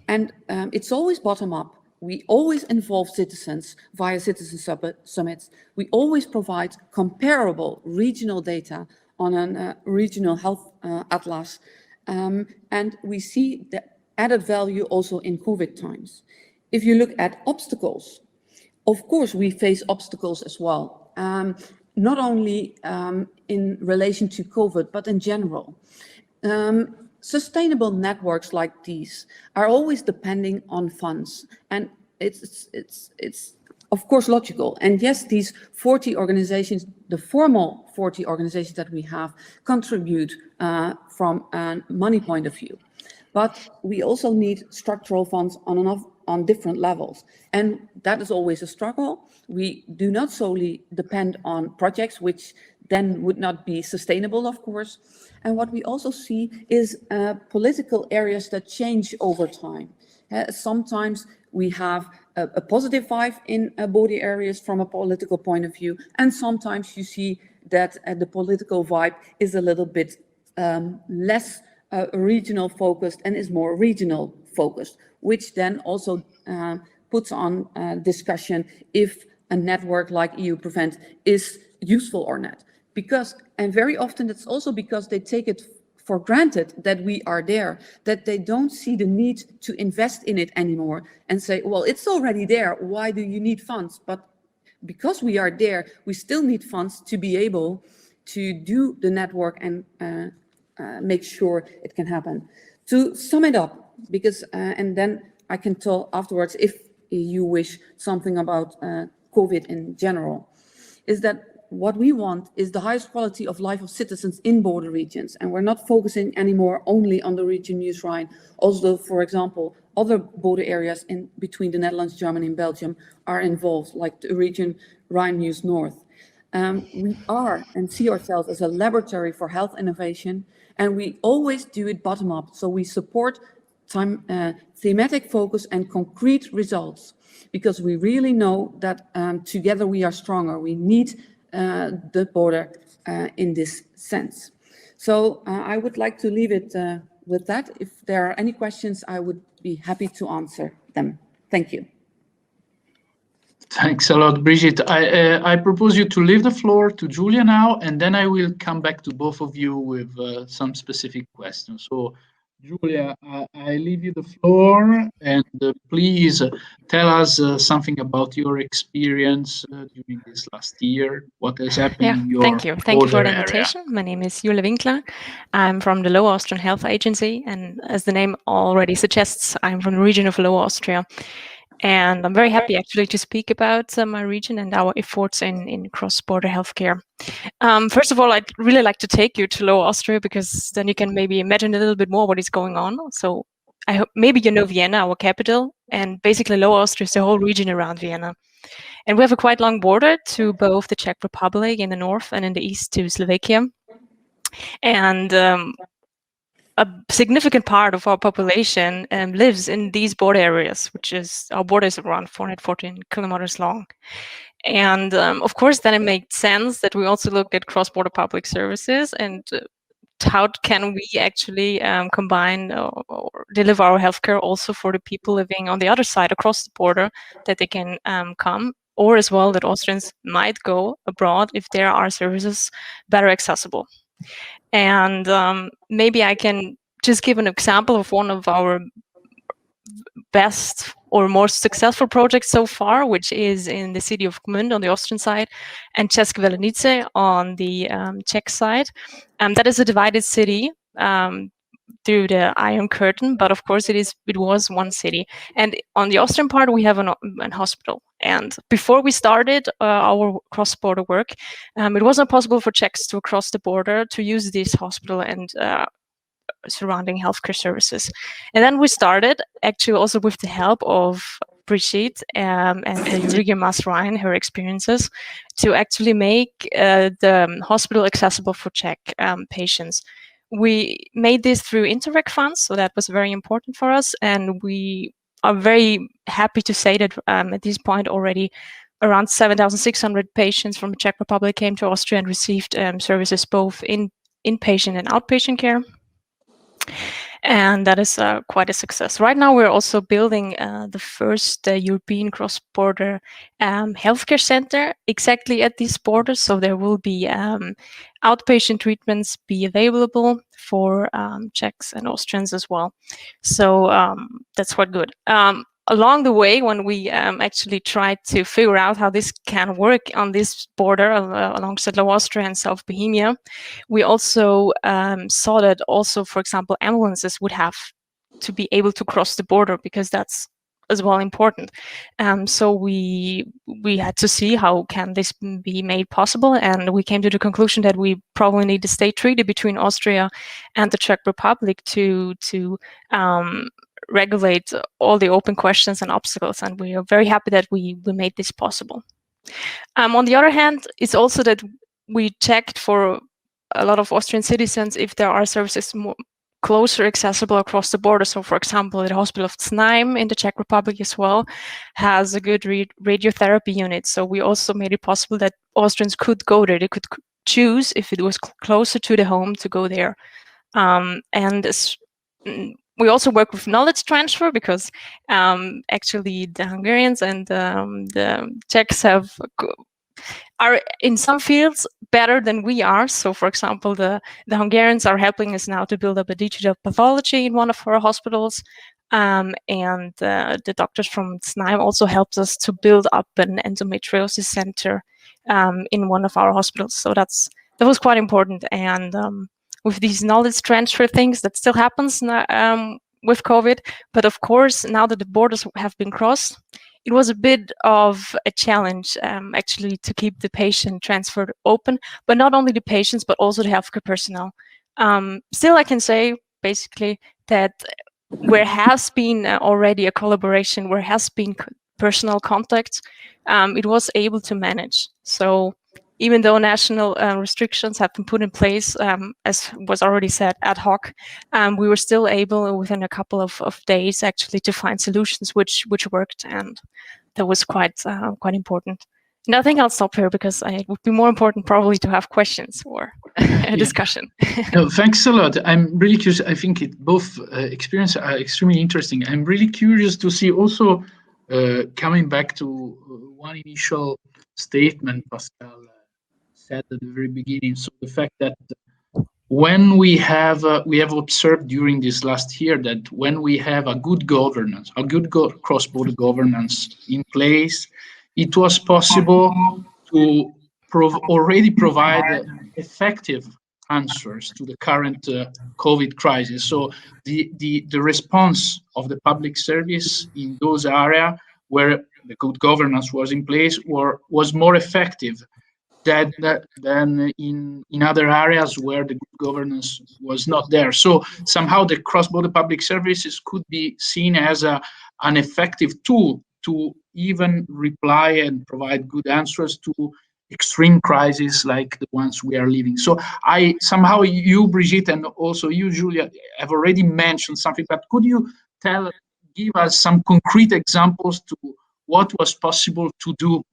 And it's always bottom up. We always involve citizens via citizen summits. We always provide comparable regional data on a regional health atlas. And we see the added value also in COVID times. If you look at obstacles, of course, we face obstacles as well. Not only in relation to COVID, but in general. Sustainable networks like these are always depending on funds, and it's of course logical. And yes, these 40 organizations, the formal 40 organizations that we have, contribute from a money point of view. But we also need structural funds on different levels, and that is always a struggle. We do not solely depend on projects, which then would not be sustainable, of course. And what we also see is political areas that change over time. Sometimes we have a positive vibe in border areas from a political point of view, and sometimes you see that the political vibe is a little bit less regional focused and is more regional focused, which then also puts on discussion if a network like EU Prevent is useful or not. Because, and very often it's also because they take it for granted that we are there, that they don't see the need to invest in it anymore and say, well, it's already there, why do you need funds? But because we are there, we still need funds to be able to do the network and make sure it can happen. To sum it up, because, and then I can tell afterwards if you wish something about COVID in general, is that what we want is the highest quality of life of citizens in border regions. And we're not focusing anymore only on the region News Rhine. Also, for example, other border areas in between the Netherlands, Germany and Belgium are involved, like the region Rhine News North. We are and see ourselves as a laboratory for health innovation, and we always do it bottom up. So we support thematic focus and concrete results, because we really know that together we are stronger. We need the border in this sense. So I would like to leave it with that. If there are any questions, I would be happy to answer them. Thank you. Thanks a lot, Brigitte. I propose you to leave the floor to Julia now, and then I will come back to both of you with some specific questions. So, Julia, I leave you the floor, and please tell us something about your experience during this last year. What has happened in your Thank you for the area. invitation. My name is Julia Winkler. I'm from the Lower Austrian Health Agency, and as the name already suggests, I'm from the region of Lower Austria. And I'm very happy actually to speak about my region and our efforts in cross-border healthcare. First of all, I'd really like to take you to Lower Austria, because then you can maybe imagine a little bit more what is going on. So I hope maybe you know Vienna, our capital, and basically Lower Austria is the whole region around Vienna. And we have a quite long border to both the Czech Republic in the north and in the east to Slovakia. And a significant part of our population lives in these border areas, which is, our border is around 414 kilometers long. And of course, then it makes sense that we also look at cross-border public services. And how can we actually combine or deliver our healthcare also for the people living on the other side across the border, that they can come, or as well that Austrians might go abroad if there are services better accessible. And maybe I can just give an example of one of our best or most successful projects so far, which is in the city of Gmünd on the Austrian side and České Velenice on the Czech side. That is a divided city through the Iron Curtain, but of course it was one city. And on the Austrian part, we have an hospital. And before we started our cross-border work, it wasn't possible for Czechs to cross the border to use this hospital and surrounding healthcare services. And then we started, actually also with the help of Brigitte and the Ulrike Mas-Ryan, her experiences, to actually make the hospital accessible for Czech patients. We made this through INTEREG funds, so that was very important for us. And we are very happy to say that at this point already around 7,600 patients from the Czech Republic came to Austria and received services both in inpatient and outpatient care. And that is quite a success. Right now, we're also building the first European cross-border healthcare center exactly at these borders. So there will be outpatient treatments be available for Czechs and Austrians as well. So that's quite good. Along the way, when we actually tried to figure out how this can work on this border alongside Lower Austria and South Bohemia, we also saw that also, for example, ambulances would have to be able to cross the border, because that's as well important. So we had to see how can this be made possible, and we came to the conclusion that we probably need a state treaty between Austria and the Czech Republic to regulate all the open questions and obstacles, and we are very happy that we made this possible. On the other hand, it's also that we checked for a lot of Austrian citizens if there are services more closer accessible across the border. So, for example, the hospital of Znaim in the Czech Republic as well has a good radiotherapy unit. So we also made it possible that Austrians could go there. They could choose if it was closer to the home to go there. We also work with knowledge transfer, because actually the Hungarians and the Czechs are in some fields better than we are. So, for example, the Hungarians are helping us now to build up a digital pathology in one of our hospitals, and the doctors from Znaim also helped us to build up an endometriosis center in one of our hospitals. So that was quite important. And with these knowledge transfer things, that still happens with COVID. But of course, now that the borders have been crossed, it was a bit of a challenge actually to keep the patient transfer open, but not only the patients, but also the healthcare personnel. Still, I can say basically that where has been already a collaboration, where has been personal contact, it was able to manage. So even though national restrictions have been put in place, as was already said, ad hoc, we were still able within a couple of days actually to find solutions which worked, and that was quite important. And I think I'll stop here, because it would be more important probably to have questions or a discussion. No, thanks a lot. I'm really curious. I think both experiences are extremely interesting. I'm really curious to see also, coming back to one initial statement Pascal said at the very beginning. So the fact that when we have observed during this last year that when we have a good governance, a good cross-border governance in place, it was possible to already provide effective answers to the current COVID crisis. So the response of the public service in those areas where the good governance was in place was more effective than in other areas where the good governance was not there. So somehow the cross-border public services could be seen as an effective tool to even reply and provide good answers to extreme crises like the ones we are living. So somehow you, Brigitte, and also you, Julia, have already mentioned something, but could you give us some concrete examples to what was possible to do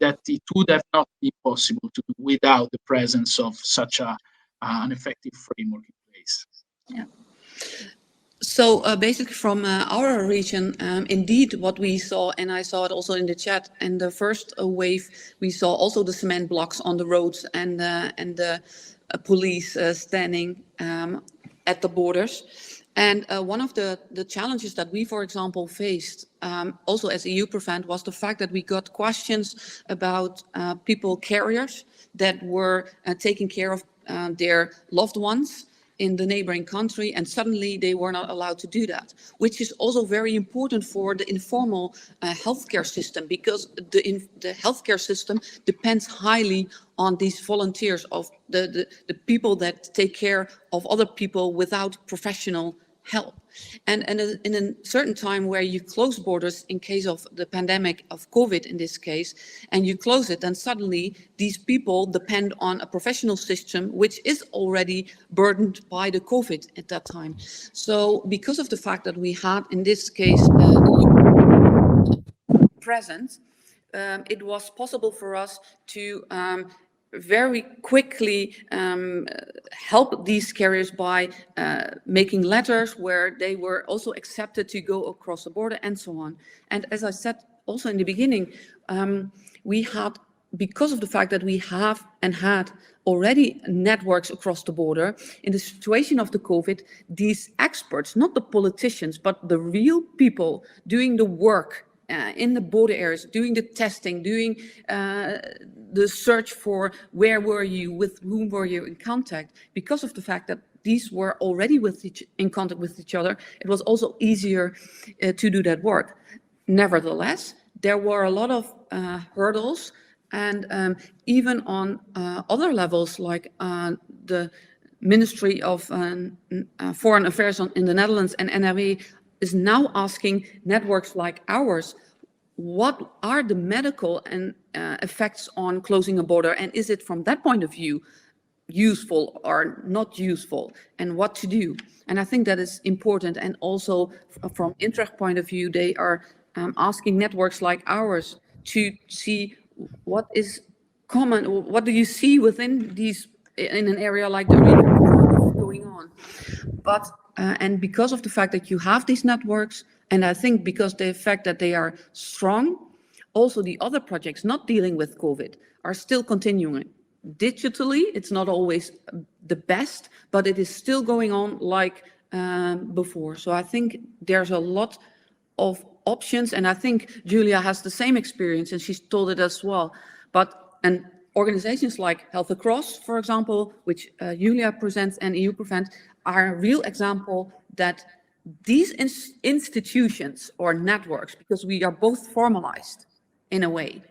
that it would have not been possible to do without the presence of such a an effective framework in place. Yeah. So basically from our region, indeed what we saw, and I saw it also in the chat, in the first wave, we saw also the cement blocks on the roads and the police standing at the borders. And one of the challenges that we, for example, faced also as EU Prevent was the fact that we got questions about people carriers that were taking care of their loved ones in the neighboring country, and suddenly they were not allowed to do that, which is also very important for the informal healthcare system, because the healthcare system depends highly on these volunteers, of the people that take care of other people without professional help. And in a certain time where you close borders in case of the pandemic of COVID in this case, and you close it, then suddenly these people depend on a professional system which is already burdened by the COVID at that time. So because of the fact that we had in this case present, it was possible for us to very quickly help these carriers by making letters where they were also accepted to go across the border and so on. And as I said also in the beginning, we had, because of the fact that we have and had already networks across the border, in the situation of the COVID, these experts, not the politicians, but the real people doing the work in the border areas, doing the testing, doing the search for where were you, with whom were you in contact, because of the fact that these were already in contact with each other, it was also easier to do that work. Nevertheless, there were a lot of hurdles, and even on other levels, like the Ministry of Foreign Affairs in the Netherlands and NRW is now asking networks like ours, what are the medical and effects on closing a border, and is it from that point of view useful or not useful, and what to do? And I think that is important. And also from INTEREG point of view, they are asking networks like ours to see what is common, or what do you see within these, in an area like the region, going on. But and because of the fact that you have these networks, and I think because the fact that they are strong, also the other projects not dealing with COVID are still continuing. Digitally, it's not always the best, but it is still going on like before. So I think there's a lot of options, and I think Julia has the same experience, and she's told it as well. And organizations like Health Across, for example, which Julia presents, and EU Prevent, are a real example that these institutions or networks, because we are both formalized in a way,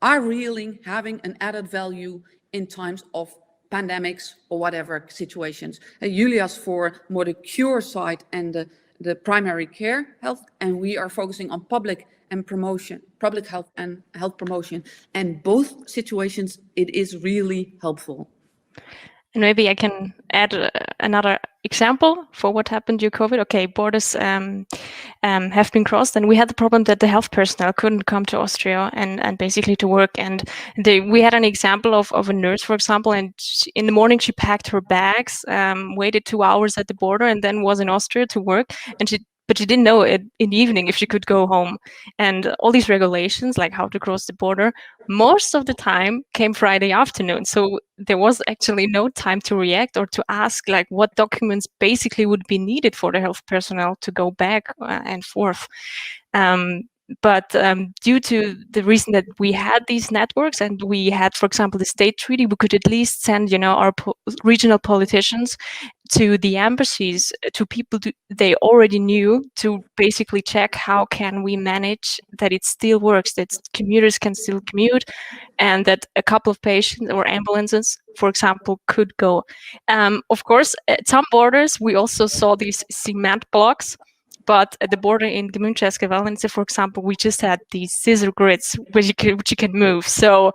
are really having an added value in times of pandemics or whatever situations. Julia's for more the cure side and the primary care health, and we are focusing on public health and health promotion. And both situations, it is really helpful. And maybe I can add another example for what happened during COVID. Okay, borders have been crossed, and we had the problem that the health personnel couldn't come to Austria and basically to work. And we had an example of a nurse, for example, and in the morning she packed her bags, waited 2 hours at the border, and then was in Austria to work. But she didn't know in the evening if she could go home. And all these regulations, like how to cross the border, most of the time came Friday afternoon. So there was actually no time to react or to ask like what documents basically would be needed for the health personnel to go back and forth. But due to the reason that we had these networks and we had, for example, the state treaty, we could at least send, our regional politicians to the embassies, to people they already knew, to basically check how can we manage that it still works, that commuters can still commute, and that a couple of patients or ambulances, for example, could go. Of course, at some borders, we also saw these cement blocks. But at the border in Gmünd Valencia, for example, we just had these scissor grids which you can move. So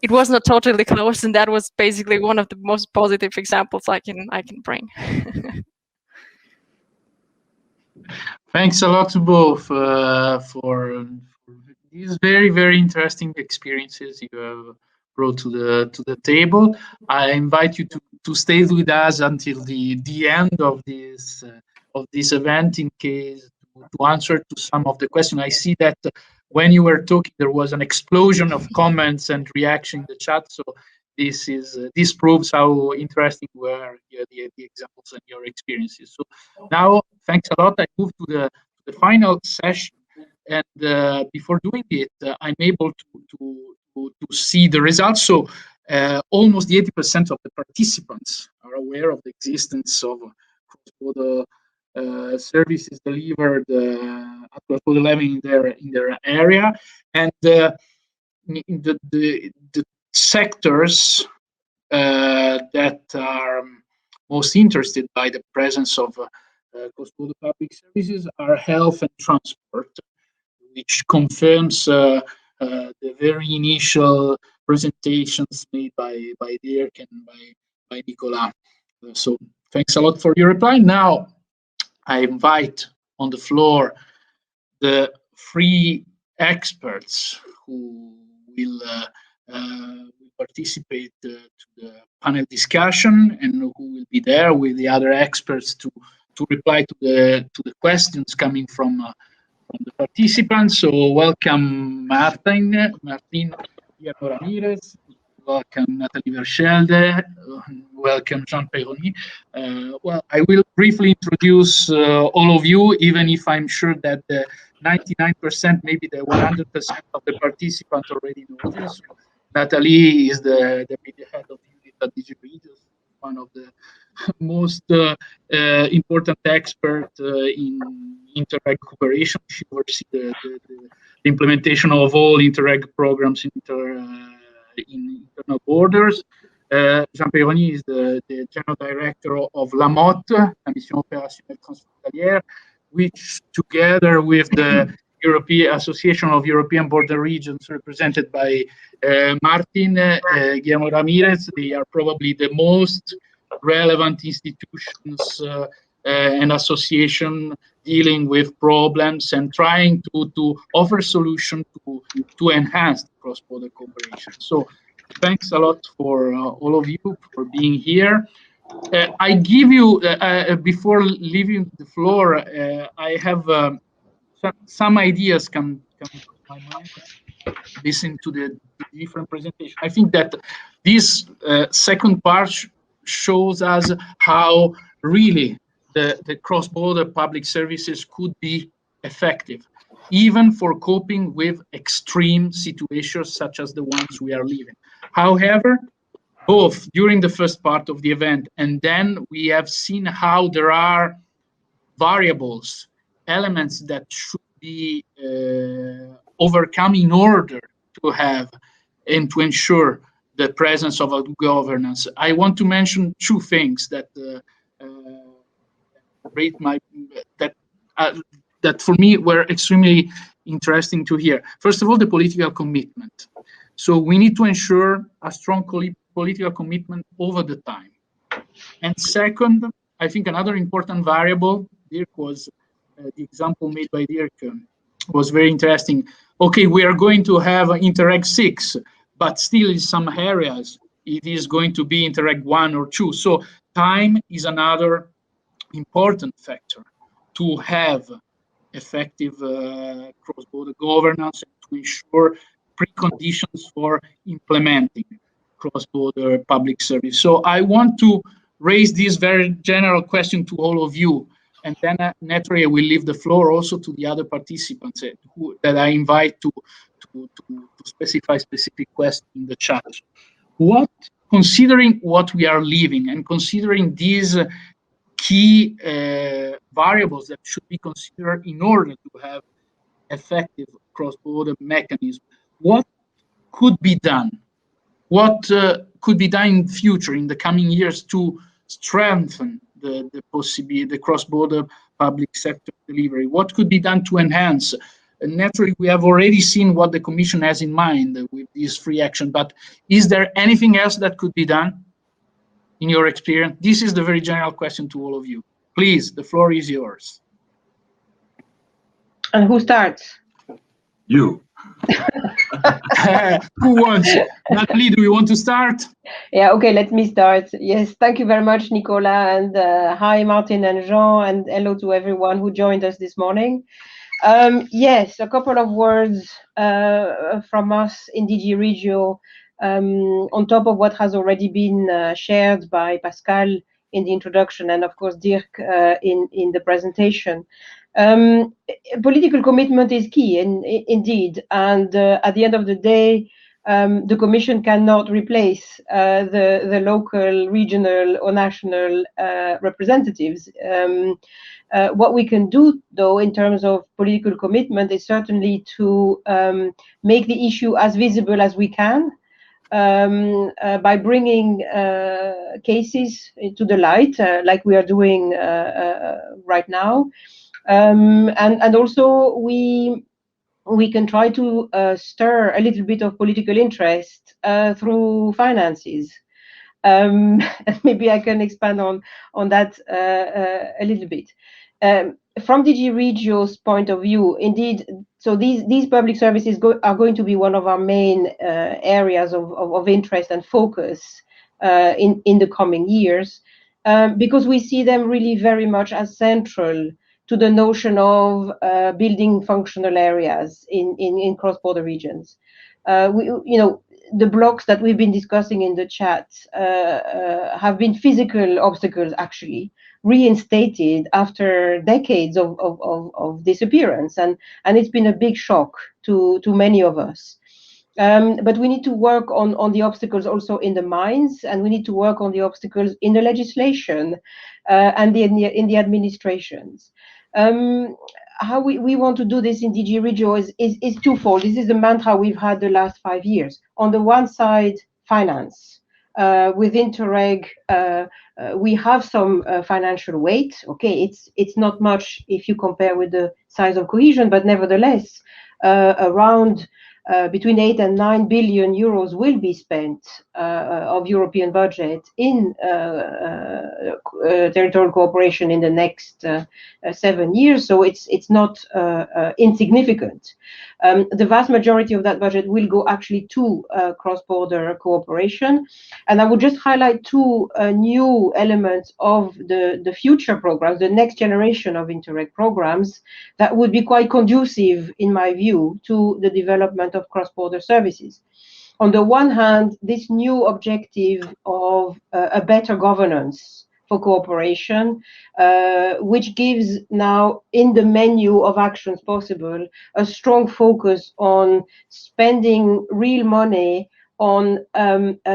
it was not totally closed, and that was basically one of the most positive examples I can bring. Thanks a lot to both for these very, very interesting experiences you have brought to the table. I invite you to stay with us until the end of this event, in case to answer to some of the questions. I see that when you were talking, there was an explosion of comments and reaction in the chat. So this proves how interesting were the examples and your experiences. So now, thanks a lot. I move to the final session, and before doing it, I'm able to see the results. So almost 80% of the participants are aware of the existence of cross-border services delivered at cross-border level in their area, and the sectors that are most interested by the presence of cross-border public services are health and transport, which confirms the very initial presentations made by Dirk and by Nicolas. So thanks a lot for your reply. Now I invite on the floor the three experts who will participate to the panel discussion, and who will be there with the other experts to reply to the questions coming from the participants. So welcome Martin Ramirez, welcome Nathalie Verschelde, welcome Jean Perroni. Well, I will briefly introduce all of you, even if I'm sure that 99%, maybe the 100% of the participants already know this. Nathalie is the deputy head of the unit at DigiRegis, one of the most important experts in INTEREG cooperation. She oversees the implementation of all INTEREG programs in internal borders. Jean Perroni is the general director of la MOT, la Mission Opérationnelle Transfrontalière, which, together with the European Association of European Border Regions, represented by Martin Guillermo Ramirez, they are probably the most relevant institutions and association dealing with problems and trying to offer solutions to enhance cross-border cooperation. So thanks a lot for all of you for being here. I give you, before leaving the floor, I have some ideas come to my mind. Listen to the different presentation. I think that this second part shows us how really the cross-border public services could be effective, even for coping with extreme situations such as the ones we are living. However, both during the first part of the event and then we have seen how there are variables, elements that should be overcome in order to have and to ensure the presence of a governance. I want to mention two things that that for me were extremely interesting to hear. First of all, the political commitment. So we need to ensure a strong political commitment over the time. And second, I think another important variable, Dirk was the example made by Dirk was very interesting. Okay, we are going to have INTEREG 6, but still in some areas it is going to be INTEREG 1 or 2. So time is another important factor to have effective cross-border governance and to ensure preconditions for implementing cross-border public service. So I want to raise this very general question to all of you, and then naturally I will leave the floor also to the other participants that I invite to specify specific questions in the chat. Considering what we are living and considering these key variables that should be considered in order to have effective cross-border mechanism, what could be done? What could be done in future, in the coming years, to strengthen the cross-border public sector delivery? What could be done to enhance? And naturally, we have already seen what the Commission has in mind with this free action, but is there anything else that could be done in your experience? This is the very general question to all of you. Please, the floor is yours. And who starts? You. Who wants? Natalie, do you want to start? Yeah, okay, let me start. Yes, thank you very much, Nicola, and hi, Martin and Jean, and hello to everyone who joined us this morning. Yes, a couple of words from us in DG Regio on top of what has already been shared by Pascal in the introduction and, of course, Dirk in the presentation. Political commitment is key, indeed, and at the end of the day, the Commission cannot replace the local, regional, or national representatives. What we can do, though, in terms of political commitment is certainly to make the issue as visible as we can by bringing cases to the light, like we are doing right now. And also we can try to stir a little bit of political interest through finances. Maybe I can expand on that a little bit. From DG Regio's point of view, indeed, so these public services are going to be one of our main areas of interest and focus in the coming years, because we see them really very much as central to the notion of building functional areas in cross-border regions. The blocks that we've been discussing in the chat have been physical obstacles, actually, reinstated after decades of disappearance, and it's been a big shock to many of us. But we need to work on the obstacles also in the minds, and we need to work on the obstacles in the legislation and in the administrations. How we want to do this in DG Regio is twofold. This is the mantra we've had the last 5 years. On the one side, finance. With INTEREG, we have some financial weight. Okay, it's not much if you compare with the size of cohesion, but nevertheless, around between 8 and 9 billion euros will be spent of European budget in territorial cooperation in the next 7 years. So it's not insignificant. The vast majority of that budget will go actually to cross-border cooperation. And I would just highlight two new elements of the future programs, the next generation of INTEREG programs, that would be quite conducive, in my view, to the development of cross-border services. On the one hand, this new objective of a better governance for cooperation, which gives now in the menu of actions possible a strong focus on spending real money on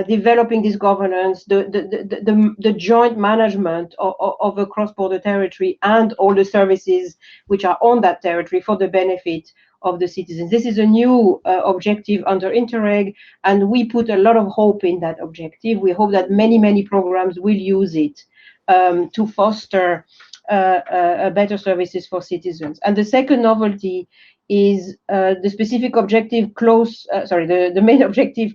developing this governance, the joint management of a cross-border territory and all the services which are on that territory for the benefit of the citizens. This is a new objective under INTEREG, and we put a lot of hope in that objective. We hope that many programs will use it to foster better services for citizens. And the second novelty is the specific objective the main objective,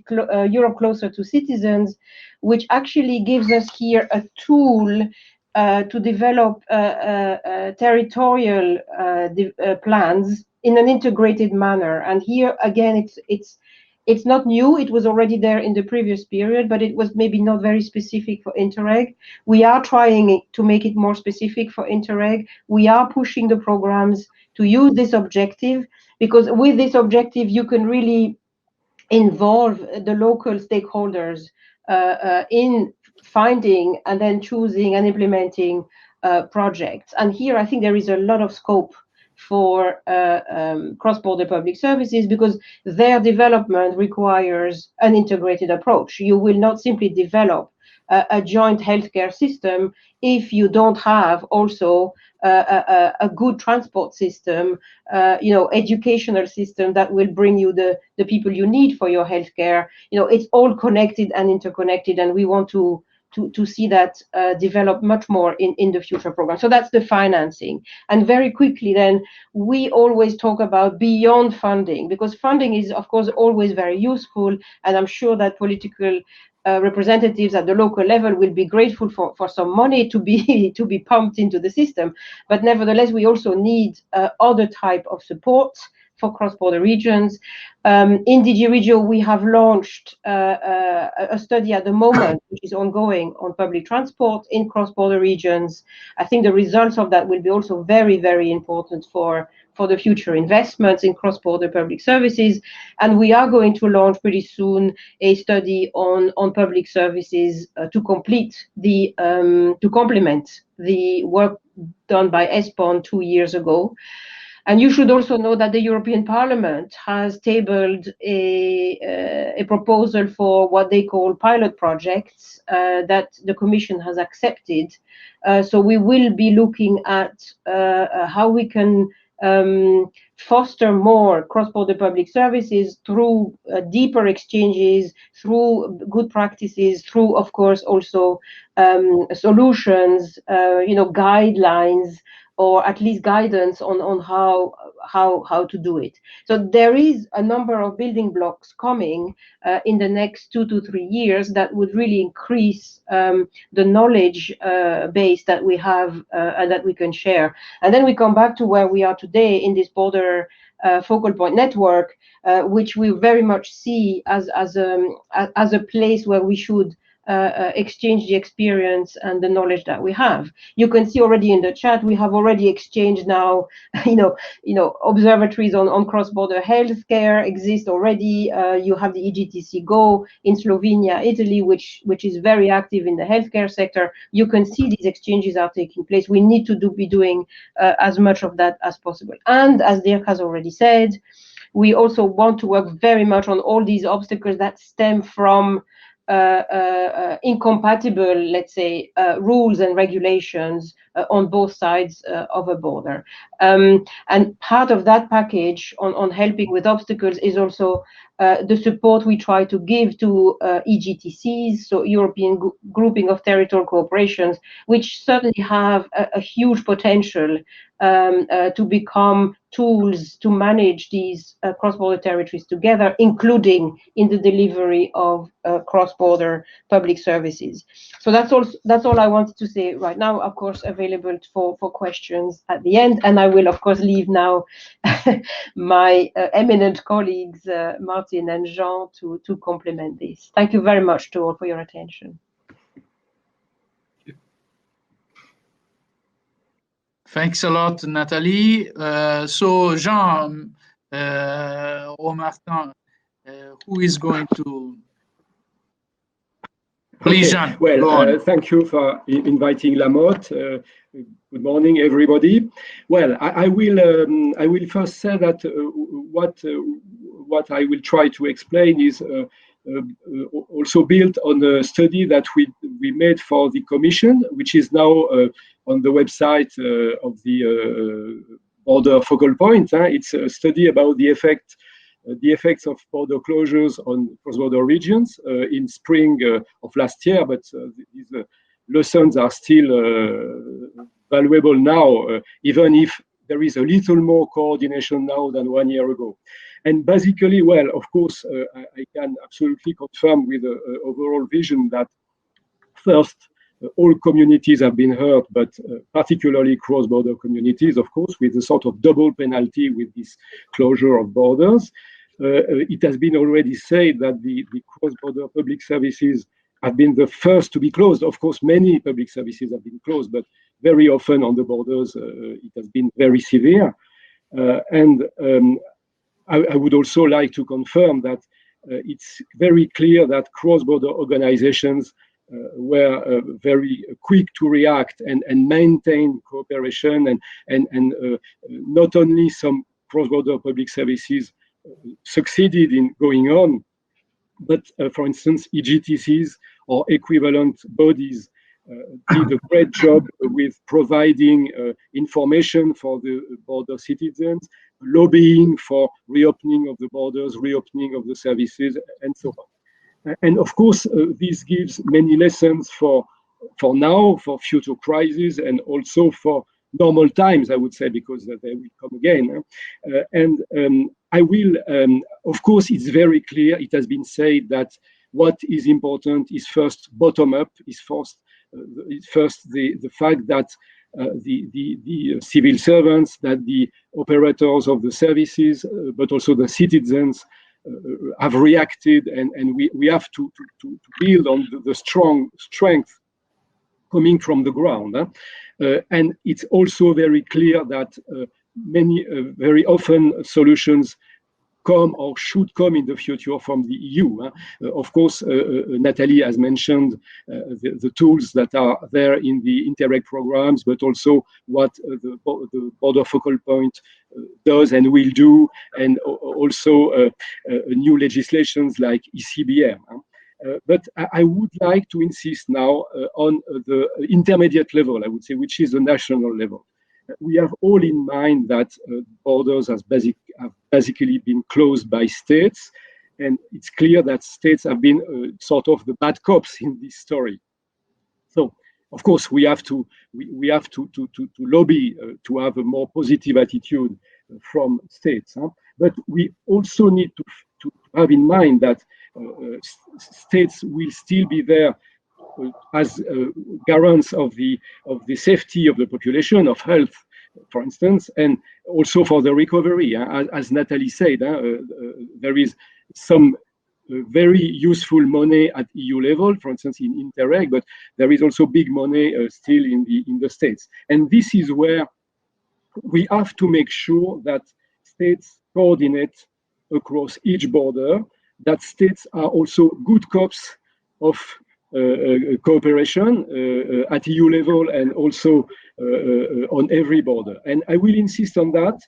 Europe closer to citizens, which actually gives us here a tool to develop territorial plans in an integrated manner. And here again, it's not new. It was already there in the previous period, but it was maybe not very specific for INTEREG. We are trying to make it more specific for INTEREG. We are pushing the programs to use this objective, because with this objective, you can really involve the local stakeholders in finding and then choosing and implementing projects. And here, I think there is a lot of scope for cross-border public services, because their development requires an integrated approach. You will not simply develop a joint healthcare system if you don't have also a good transport system, educational system that will bring you the people you need for your healthcare. It's all connected and interconnected, and we want to see that develop much more in the future program. So that's the financing. And very quickly then, we always talk about beyond funding, because funding is, of course, always very useful, and I'm sure that political representatives at the local level will be grateful for some money to be pumped into the system. But nevertheless, we also need other type of support for cross-border regions. In DG Regio, we have launched a study at the moment, which is ongoing, on public transport in cross-border regions. I think the results of that will be also very, very important for the future investments in cross-border public services. And we are going to launch pretty soon a study on public services to complement the work done by ESPON 2 years ago. And you should also know that the European Parliament has tabled a proposal for what they call pilot projects that the Commission has accepted. So we will be looking at how we can foster more cross-border public services through deeper exchanges, through good practices, through, of course, also solutions, guidelines, or at least guidance on how to do it. So there is a number of building blocks coming in the next 2 to 3 years that would really increase the knowledge base that we have and that we can share. And then we come back to where we are today in this border focal point network, which we very much see as a place where we should exchange the experience and the knowledge that we have. You can see already in the chat, we have already exchanged now, observatories on cross-border healthcare exist already. You have the EGTC Go in Slovenia, Italy, which is very active in the healthcare sector. You can see these exchanges are taking place. We need to be doing as much of that as possible. And as Dirk has already said, we also want to work very much on all these obstacles that stem from incompatible, let's say, rules and regulations on both sides of a border. And part of that package on helping with obstacles is also the support we try to give to EGTCs, so European Grouping of Territorial Cooperations, which certainly have a huge potential to become tools to manage these cross-border territories together, including in the delivery of cross-border public services. So that's all I wanted to say right now. Of course, available for questions at the end, and I will of course leave now my eminent colleagues Martin and Jean to complement this. Thank you very much to all for your attention. Thanks a lot, Nathalie. So Jean or Martin, who is going to? Please, Jean. Well, thank you for inviting Lamotte. Good morning, everybody. Well, I will first say that what I will try to explain is also built on a study that we made for the Commission, which is now on the website of the border focal point. It's a study about the effects of border closures on cross-border regions in spring of last year, but these lessons are still valuable now, even if there is a little more coordination now than 1 year ago. And basically, well, of course, I can absolutely confirm with the overall vision that first, all communities have been hurt, but particularly cross-border communities, of course, with a sort of double penalty with this closure of borders. It has been already said that the cross-border public services have been the first to be closed. Of course, many public services have been closed, but very often on the borders, it has been very severe. I would also like to confirm that it's very clear that cross-border organizations were very quick to react and maintain cooperation, and not only some cross-border public services succeeded in going on, but for instance, EGTCs or equivalent bodies did a great job with providing information for the border citizens, lobbying for reopening of the borders, reopening of the services, and so on. And of course, this gives many lessons for now, for future crises, and also for normal times, I would say, because they will come again. I will, of course, it's very clear, it has been said that what is important is first bottom up, is first the fact that the civil servants, that the operators of the services, but also the citizens have reacted, and we have to build on the strength coming from the ground. And it's also very clear that very often solutions come or should come in the future from the EU. Of course, Nathalie has mentioned the tools that are there in the INTEREG programs, but also what the border focal point does and will do, and also new legislations like ECBM. But I would like to insist now on the intermediate level, I would say, which is the national level. We have all in mind that borders have basically been closed by states, and it's clear that states have been sort of the bad cops in this story. So, of course, we have to lobby to have a more positive attitude from states, but we also need to have in mind that states will still be there as guarants of the safety of the population, of health, for instance, and also for the recovery. As Nathalie said, there is some very useful money at EU level, for instance, in INTEREG, but there is also big money still in the states. And this is where we have to make sure that states coordinate across each border, that states are also good cops of cooperation at EU level and also on every border. And I will insist on that.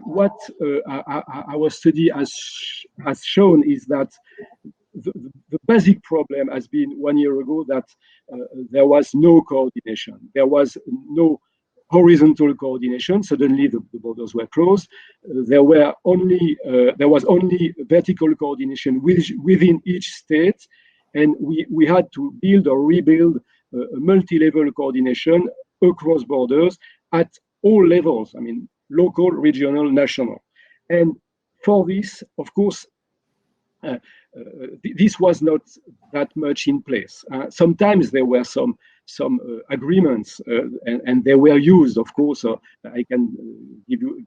What our study has shown is that the basic problem has been 1 year ago that there was no coordination. There was no horizontal coordination. Suddenly the borders were closed. There was only vertical coordination within each state, and we had to build or rebuild a multi-level coordination across borders at all levels. I mean, local, regional, national. And for this, of course, this was not that much in place. Sometimes there were some agreements, and they were used, of course. I can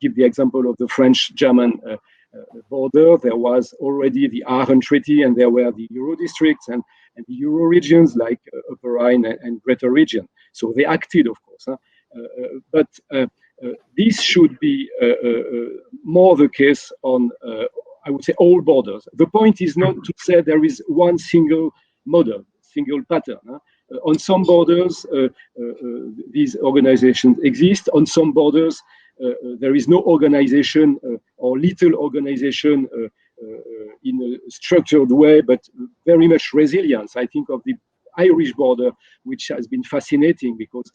give the example of the French-German border. There was already the Aachen Treaty, and there were the Euro districts and the Euro regions like Upper Rhine and Greater Region. So they acted, of course. But this should be more the case on, I would say, all borders. The point is not to say there is one single model, single pattern. On some borders, these organizations exist. On some borders, there is no organization or little organization in a structured way, but very much resilience. I think of the Irish border, which has been fascinating because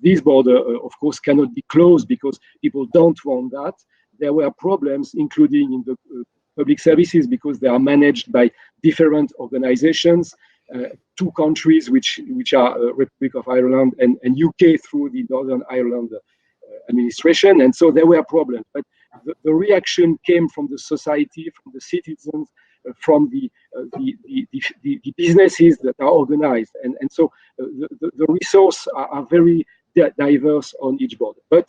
this border, of course, cannot be closed because people don't want that. There were problems, including in the public services, because they are managed by different organizations. Two countries, which are Republic of Ireland and UK through the Northern Ireland administration, and so there were problems. But the reaction came from the society, from the citizens, from the businesses that are organized, and so the resources are very diverse on each border. But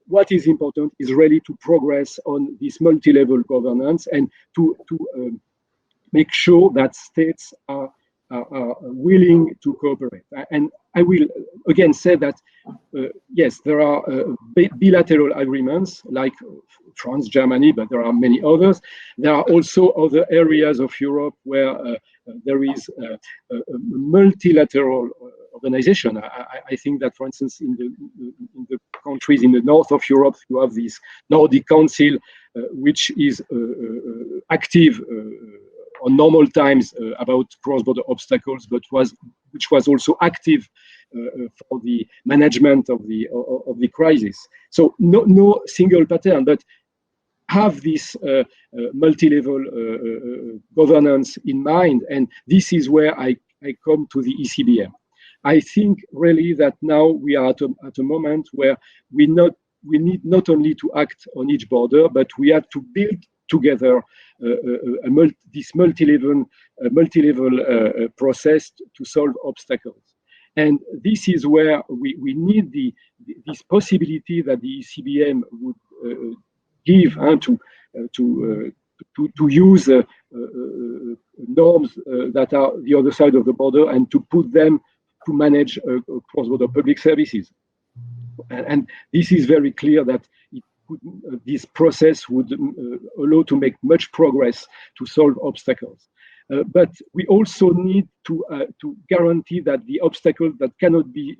what is important is really to progress on this multi-level governance and to make sure that states are willing to cooperate. And I will again say that, yes, there are bilateral agreements like France, Germany, but there are many others. There are also other areas of Europe where there is a multilateral organization. I think that, for instance, in the countries in the north of Europe, you have this Nordic Council, which is active on normal times about cross-border obstacles, but which was also active for the management of the crisis. So no single pattern, but have this multi-level governance in mind, and this is where I come to the ECBM. I think really that now we are at a moment where we need not only to act on each border, but we have to build together this multi-level process to solve obstacles. And this is where we need this possibility that the ECBM would give to use norms that are the other side of the border and to put them to manage cross-border public services. And this is very clear that this process would allow to make much progress to solve obstacles. But we also need to guarantee that the obstacles that cannot be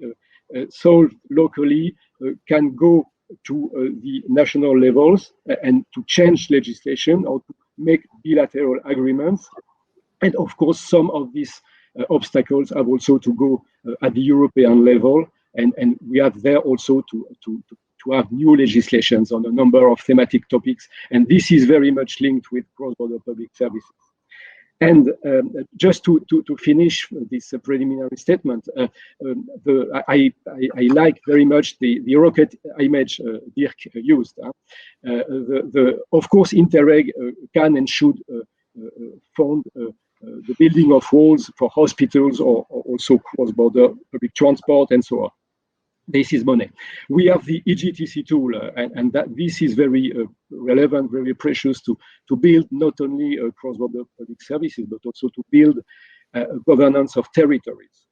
solved locally can go to the national levels and to change legislation or to make bilateral agreements. And of course, some of these obstacles have also to go at the European level, and we have there also to have new legislations on a number of thematic topics, and this is very much linked with cross-border public services. And just to finish this preliminary statement, I like very much the rocket image Dirk used. Of course, INTEREG can and should fund the building of walls for hospitals or also cross-border public transport and so on. This is money. We have the EGTC tool, and that this is very relevant, very precious to build not only cross-border public services, but also to build governance of territories.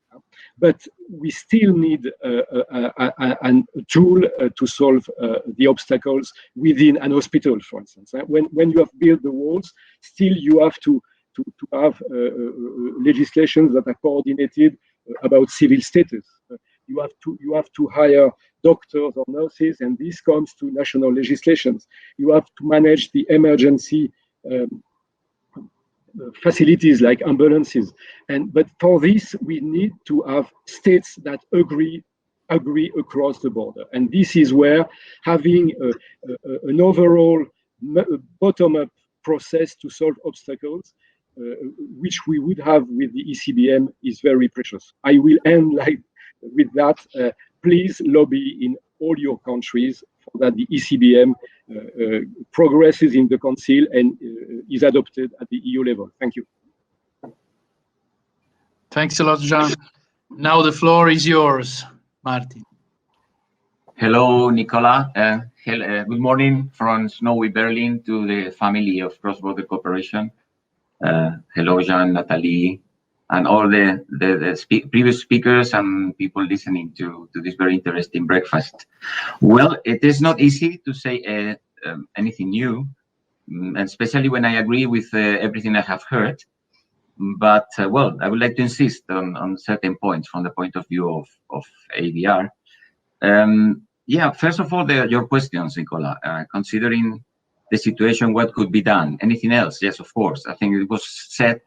But we still need a tool to solve the obstacles within an hospital, for instance. When you have built the walls, still you have to have legislations that are coordinated about civil status. You have to hire doctors or nurses, and this comes to national legislations. You have to manage the emergency facilities like ambulances, but for this we need to have states that agree across the border, and this is where having an overall bottom-up process to solve obstacles, which we would have with the ECBM, is very precious. I will end with that. Please lobby in all your countries for that the ECBM progresses in the Council and is adopted at the EU level. Thank you. Thanks a lot, Jean. Now the floor is yours, Martin. Hello, Nicola. Good morning from snowy Berlin to the family of cross-border cooperation. Hello, Jean, Nathalie, and all the previous speakers and people listening to this very interesting breakfast. Well, it is not easy to say anything new, especially when I agree with everything I have heard. But, well, I would like to insist on certain points from the point of view of ADR. Yeah, first of all, your questions, Nicola, considering the situation, what could be done? Anything else? Yes, of course. I think it was said.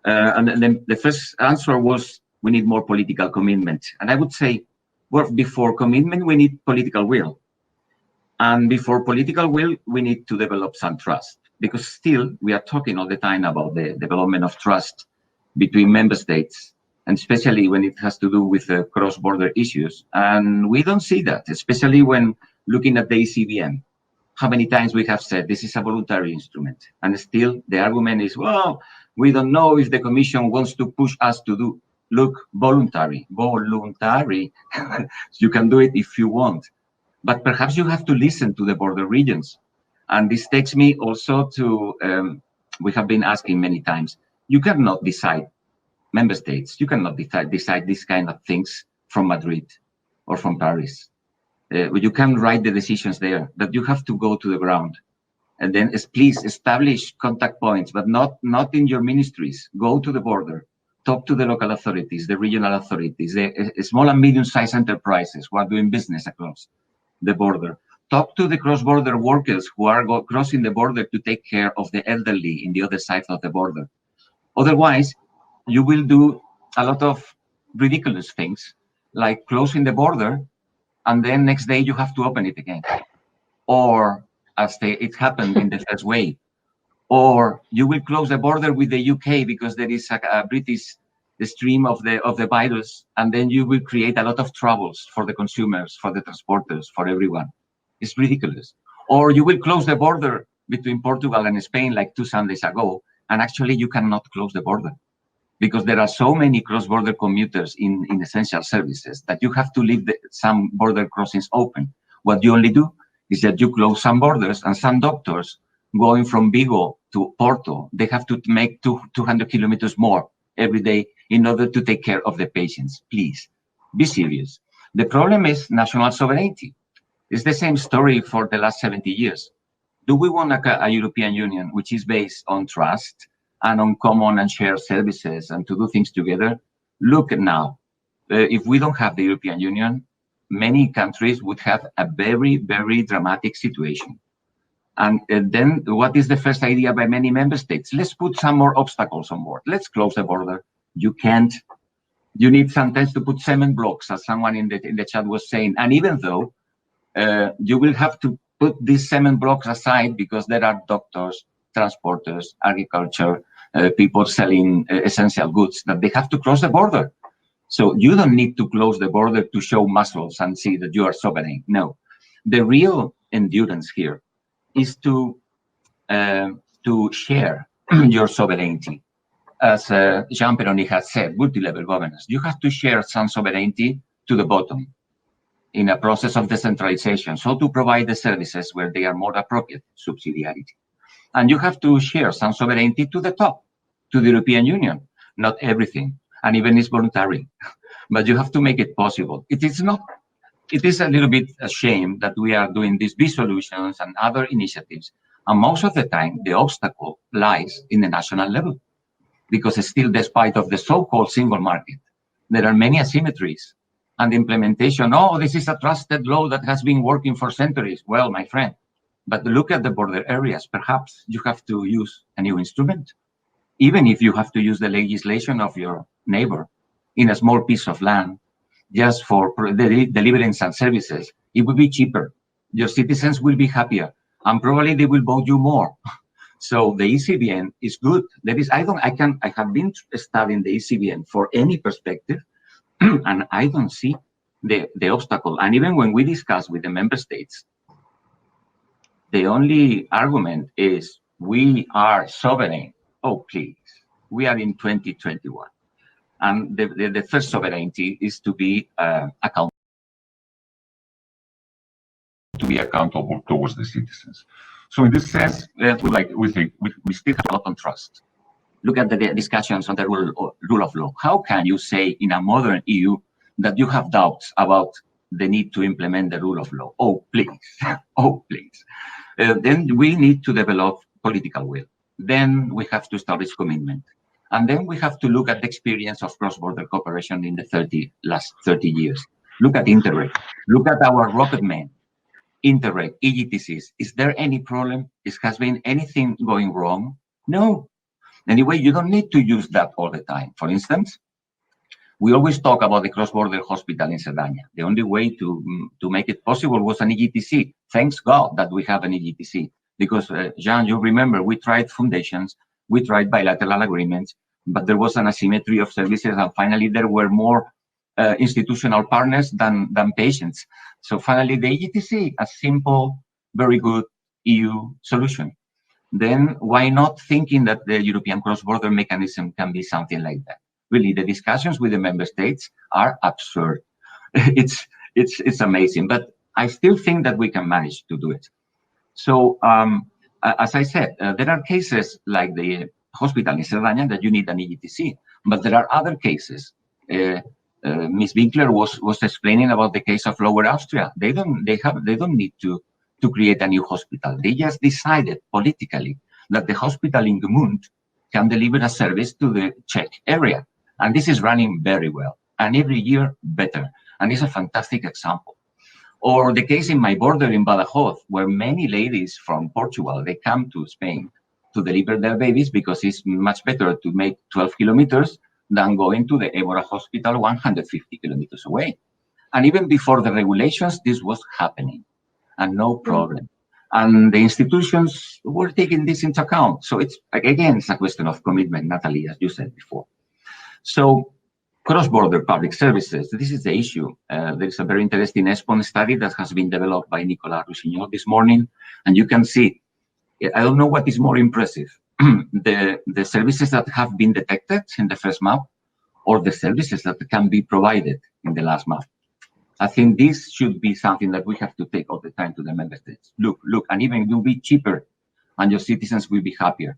And then the first answer was, we need more political commitment. And I would say, well, before commitment, we need political will. And before political will, we need to develop some trust. Because still, we are talking all the time about the development of trust between member states, and especially when it has to do with cross-border issues. And we don't see that, especially when looking at the ECBM. How many times we have said this is a voluntary instrument, and still the argument is, well, we don't know if the Commission wants to push us to do. Look, voluntary. You can do it if you want, but perhaps you have to listen to the border regions. And this takes me also to, we have been asking many times, you cannot decide, member states, you cannot decide these kind of things from Madrid or from Paris. You can write the decisions there, but you have to go to the ground. And then please establish contact points, but not in your ministries. Go to the border, talk to the local authorities, the regional authorities, the small and medium-sized enterprises who are doing business across the border. Talk to the cross-border workers who are crossing the border to take care of the elderly in the other side of the border. Otherwise, you will do a lot of ridiculous things, like closing the border, and then next day you have to open it again. Or as it happened in the first wave. Or you will close the border with the UK because there is a British stream of the virus, and then you will create a lot of troubles for the consumers, for the transporters, for everyone. It's ridiculous. Or you will close the border between Portugal and Spain like 2 Sundays ago, and actually you cannot close the border because there are so many cross-border commuters in essential services that you have to leave some border crossings open. What you only do is that you close some borders, and some doctors going from Vigo to Porto, they have to make 200 kilometers more every day in order to take care of the patients. Please, be serious. The problem is national sovereignty. It's the same story for the last 70 years. Do we want a European Union which is based on trust and on common and shared services and to do things together? Look at now. If we don't have the European Union, many countries would have a very, very dramatic situation. And then what is the first idea by many member states? Let's put some more obstacles on board. Let's close the border. You can't. You need sometimes to put cement blocks, as someone in the chat was saying. And even though you will have to put these cement blocks aside because there are doctors, transporters, agriculture, people selling essential goods, that they have to cross the border. So you don't need to close the border to show muscles and see that you are sovereign. No, the real endurance here is to share your sovereignty. As Jean Peroni has said, multi-level governance. You have to share some sovereignty to the bottom in a process of decentralization, so to provide the services where they are more appropriate, subsidiarity. And you have to share some sovereignty to the top, to the European Union. Not everything, and even it's voluntary, but you have to make it possible. It is a little bit a shame that we are doing these B solutions and other initiatives, and most of the time the obstacle lies in the national level, because still, despite of the so-called single market, there are many asymmetries. And the implementation, oh, this is a trusted law that has been working for centuries. Well, my friend, but look at the border areas. Perhaps you have to use a new instrument. Even if you have to use the legislation of your neighbor in a small piece of land, just for delivering some services, it will be cheaper. Your citizens will be happier, and probably they will vote you more. So the ECBN is good. I have been studying the ECBN for any perspective, and I don't see the obstacle. And even when we discuss with the member states, the only argument is we are sovereign. Oh, please, we are in 2021. And the first sovereignty is to be accountable towards the citizens. So in this sense, we think we still have a lot of trust. Look at the discussions on the rule of law. How can you say in a modern EU that you have doubts about the need to implement the rule of law? Oh, please. Oh, please. Then we need to develop political will. Then we have to establish commitment. And then we have to look at the experience of cross-border cooperation in the last 30 years. Look at INTEREG. Look at our rocket men. INTEREG, EGTCs. Is there any problem? Has been anything going wrong? No. Anyway, you don't need to use that all the time. For instance, we always talk about the cross-border hospital in Cerdanya. The only way to make it possible was an EGTC. Thanks God that we have an EGTC. Because, Jean, you remember, we tried foundations, we tried bilateral agreements, but there was an asymmetry of services, and finally there were more institutional partners than patients. So finally, the EGTC, a simple, very good EU solution. Then why not thinking that the European cross-border mechanism can be something like that? Really, the discussions with the member states are absurd. It's amazing, but I still think that we can manage to do it. So, as I said, there are cases like the hospital in Cerdanya that you need an EGTC, but there are other cases. Ms. Winkler was explaining about the case of Lower Austria. They don't need to create a new hospital. They just decided politically that the hospital in Gmund can deliver a service to the Czech area. And this is running very well, and every year better. And it's a fantastic example. Or the case in my border in Badajoz, where many ladies from Portugal, they come to Spain to deliver their babies because it's much better to make 12 kilometers than going to the Évora hospital 150 kilometers away. And even before the regulations, this was happening, and no problem. And the institutions were taking this into account. So it's, again, it's a question of commitment, Natalie, as you said before. So cross-border public services, this is the issue. There is a very interesting ESPON study that has been developed by Nicolas Rousignol this morning. And you can see, I don't know what is more impressive, the services that have been detected in the first map, or the services that can be provided in the last map. I think this should be something that we have to take all the time to the member states. Look, and even it will be cheaper, and your citizens will be happier.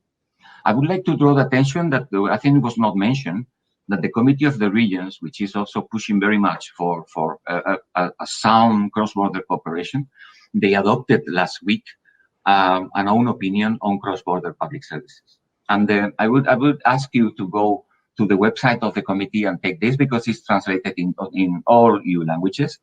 I would like to draw the attention that I think it was not mentioned, that the Committee of the Regions, which is also pushing very much for a sound cross-border cooperation, they adopted last week an own opinion on cross-border public services. And I would ask you to go to the website of the committee and take this, because it's translated in all EU languages.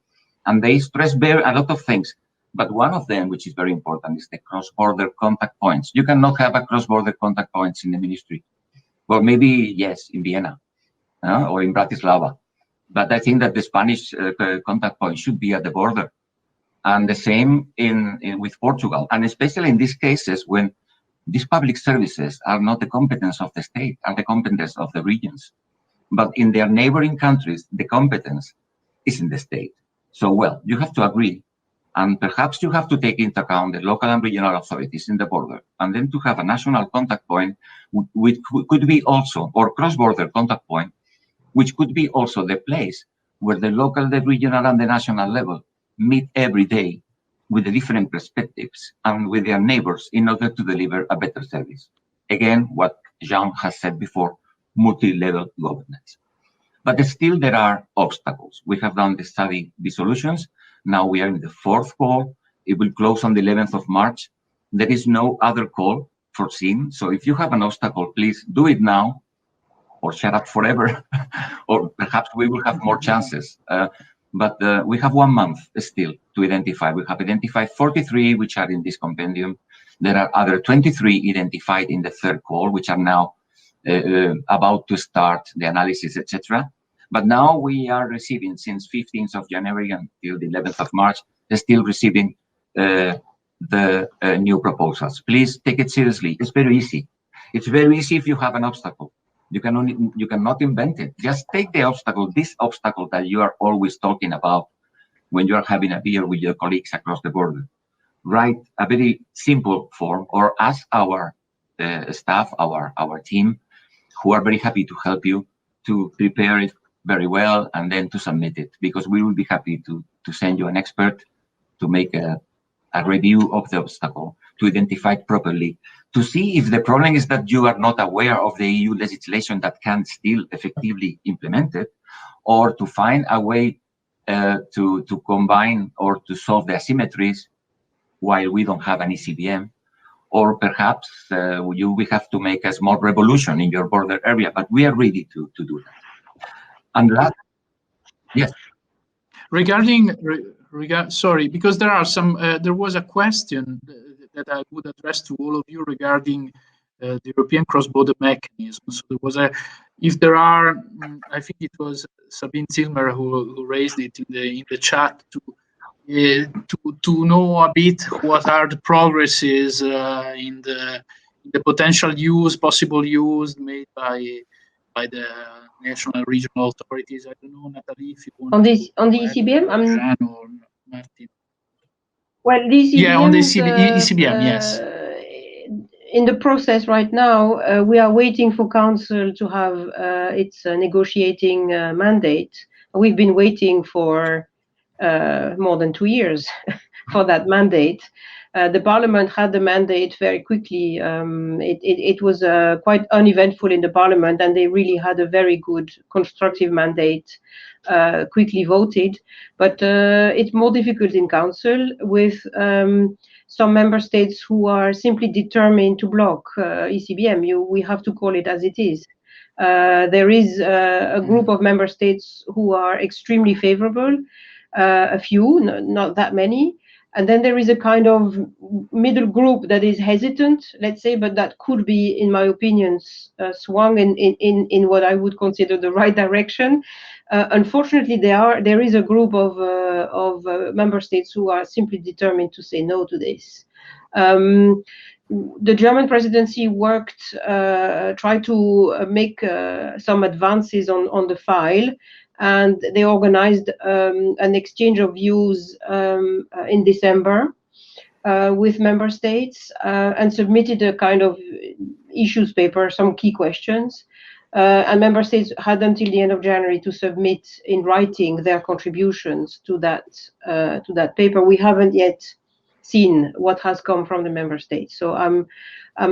And they stress a lot of things. But one of them, which is very important, is the cross-border contact points. You cannot have a cross-border contact points in the ministry. Well, maybe, yes, in Vienna or in Bratislava. But I think that the Spanish contact point should be at the border. And the same with Portugal. And especially in these cases when these public services are not the competence of the state, are the competence of the regions. But in their neighboring countries, the competence is in the state. So, well, you have to agree. And perhaps you have to take into account the local and regional authorities in the border, and then to have a national contact point, which could be also, or cross-border contact point, which could be also the place where the local, the regional, and the national level meet every day with the different perspectives and with their neighbors in order to deliver a better service. Again, what Jean has said before, multi-level governance. But still there are obstacles. We have done the study, the solutions. Now we are in the fourth call. It will close on the 11th of March. There is no other call foreseen. So if you have an obstacle, please do it now or shut up forever. Or perhaps we will have more chances. But we have 1 month still to identify. We have identified 43, which are in this compendium. There are other 23 identified in the third call, which are now about to start the analysis, etc. But now we are receiving, since 15th of January until the 11th of March, still receiving the new proposals. Please take it seriously. It's very easy. It's very easy if you have an obstacle. You cannot invent it. Just take the obstacle, this obstacle that you are always talking about when you are having a beer with your colleagues across the border. Write a very simple form, or ask our staff, our team, who are very happy to help you, to prepare it very well and then to submit it, because we will be happy to send you an expert to make a review of the obstacle, to identify it properly, to see if the problem is that you are not aware of the EU legislation that can still effectively implement it, or to find a way to combine or to solve the asymmetries while we don't have an ECBM, or perhaps we have to make a small revolution in your border area, but we are ready to do that. And that, yes. Sorry, because there are some. There was a question that I would address to all of you regarding the European cross-border mechanism. So there was if there are, I think it was Sabine Zilmer who raised it in the chat to know a bit what are the progresses in the potential possible use made by the national and regional authorities. I don't know, Nathalie, if you want on the ECBM. Jean or Martin. Well, the ECBM. Yeah, on the ECBM, yes. In the process right now, we are waiting for Council to have its negotiating mandate. We've been waiting for more than 2 years for that mandate. The Parliament had the mandate very quickly. It was quite uneventful in the Parliament, and they really had a very good constructive mandate, quickly voted. But it's more difficult in Council with some member states who are simply determined to block ECBM. We have to call it as it is. There is a group of member states who are extremely favorable, a few, not that many. And then there is a kind of middle group that is hesitant, let's say, but that could be, in my opinion, swung in what I would consider the right direction. Unfortunately, there is a group of member states who are simply determined to say no to this. The German presidency tried to make some advances on the file, and they organized an exchange of views in December with member states and submitted a kind of issues paper, some key questions. And member states had until the end of January to submit in writing their contributions to that paper. We haven't yet seen what has come from the member states, so I'm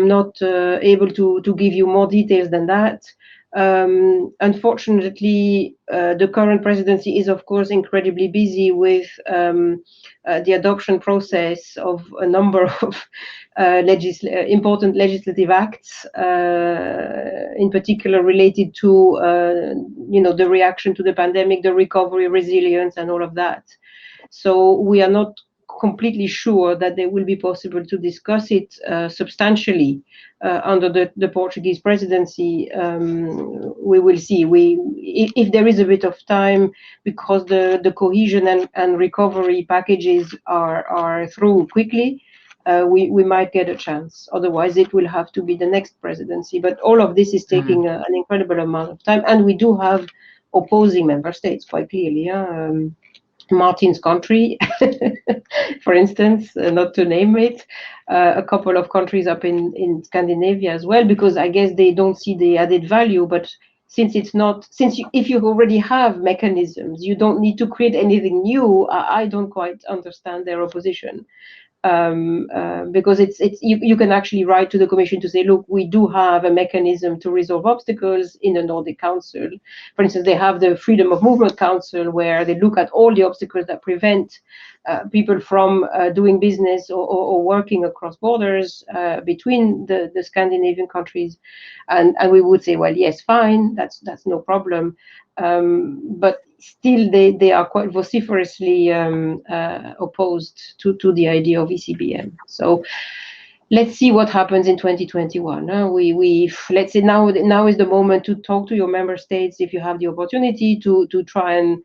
not able to give you more details than that. Unfortunately, the current presidency is, of course, incredibly busy with the adoption process of a number of important legislative acts, in particular related to the reaction to the pandemic, the recovery, resilience, and all of that. So we are not completely sure that it will be possible to discuss it substantially under the Portuguese presidency. We will see. If there is a bit of time, because the cohesion and recovery packages are through quickly, we might get a chance. Otherwise, it will have to be the next presidency. But all of this is taking an incredible amount of time, and we do have opposing member states, quite clearly. Martin's country, for instance, not to name it, a couple of countries up in Scandinavia as well, because I guess they don't see the added value. But if you already have mechanisms, you don't need to create anything new. I don't quite understand their opposition. Because you can actually write to the Commission to say, look, we do have a mechanism to resolve obstacles in the Nordic Council. For instance, they have the Freedom of Movement Council, where they look at all the obstacles that prevent people from doing business or working across borders between the Scandinavian countries. And we would say, well, yes, fine, that's no problem. But still, they are quite vociferously opposed to the idea of ECBM. So let's see what happens in 2021. Let's say now is the moment to talk to your member states, if you have the opportunity, to try and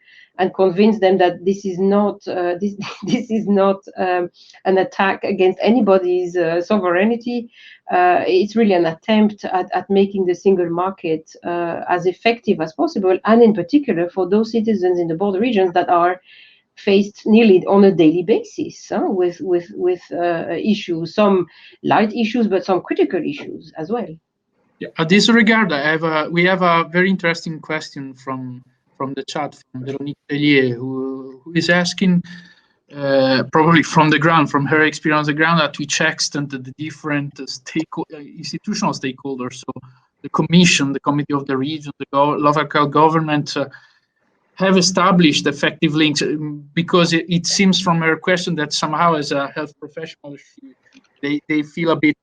convince them that this is not this is not an attack against anybody's sovereignty. It's really an attempt at making the single market as effective as possible, and in particular for those citizens in the border regions that are faced nearly on a daily basis with issues, some light issues, but some critical issues as well. Yeah, at this regard, we have a very interesting question from the chat from Veronique Tellier, who is asking, probably from her experience on the ground, at which extent the different institutional stakeholders, so the Commission, the Committee of the Region, the local government, have established effective links, because it seems from her question that somehow as a health professional, they feel a bit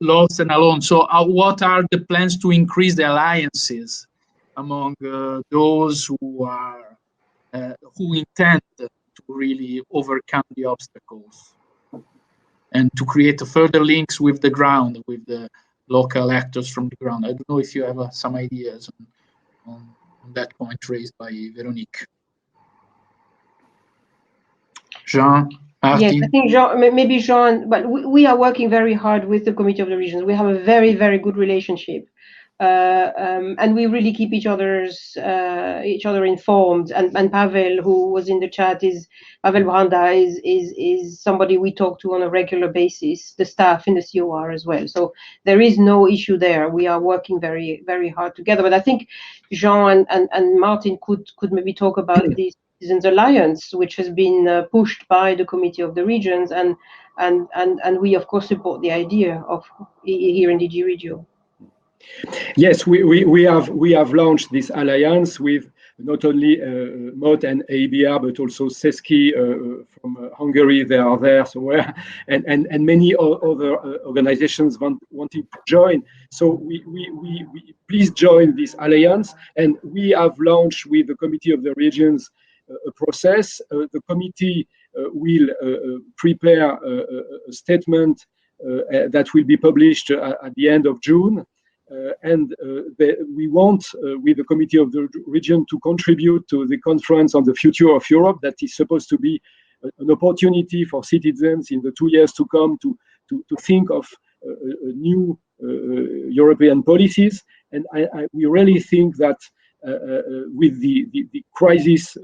lost and alone. So what are the plans to increase the alliances among those who intend to really overcome the obstacles and to create further links with the ground, with the local actors from the ground? I don't know if you have some ideas on that point raised by Veronique. Jean? Martin? Yes, I think maybe Jean, but we are working very hard with the Committee of the Regions. We have a very, very good relationship. And we really keep each other informed. And Pavel, who was in the chat, Pavel Branda is somebody we talk to on a regular basis. The staff in the COR as well. So there is no issue there. We are working very, very hard together. But I think Jean and Martin could maybe talk about this Citizens Alliance, which has been pushed by the Committee of the Regions, and we of course support the idea of here in DG Regio. Yes, we have launched this alliance with not only MOT and ABR, but also CESCI from Hungary. They are there somewhere, and many other organizations wanting to join. So we please join this alliance, and we have launched with the Committee of the Regions a process. The committee will prepare a statement that will be published at the end of June. We want, with the Committee of the Region, to contribute to the conference on the future of Europe that is supposed to be an opportunity for citizens in the 2 years to come to think of new European policies. And we really think that with the crisis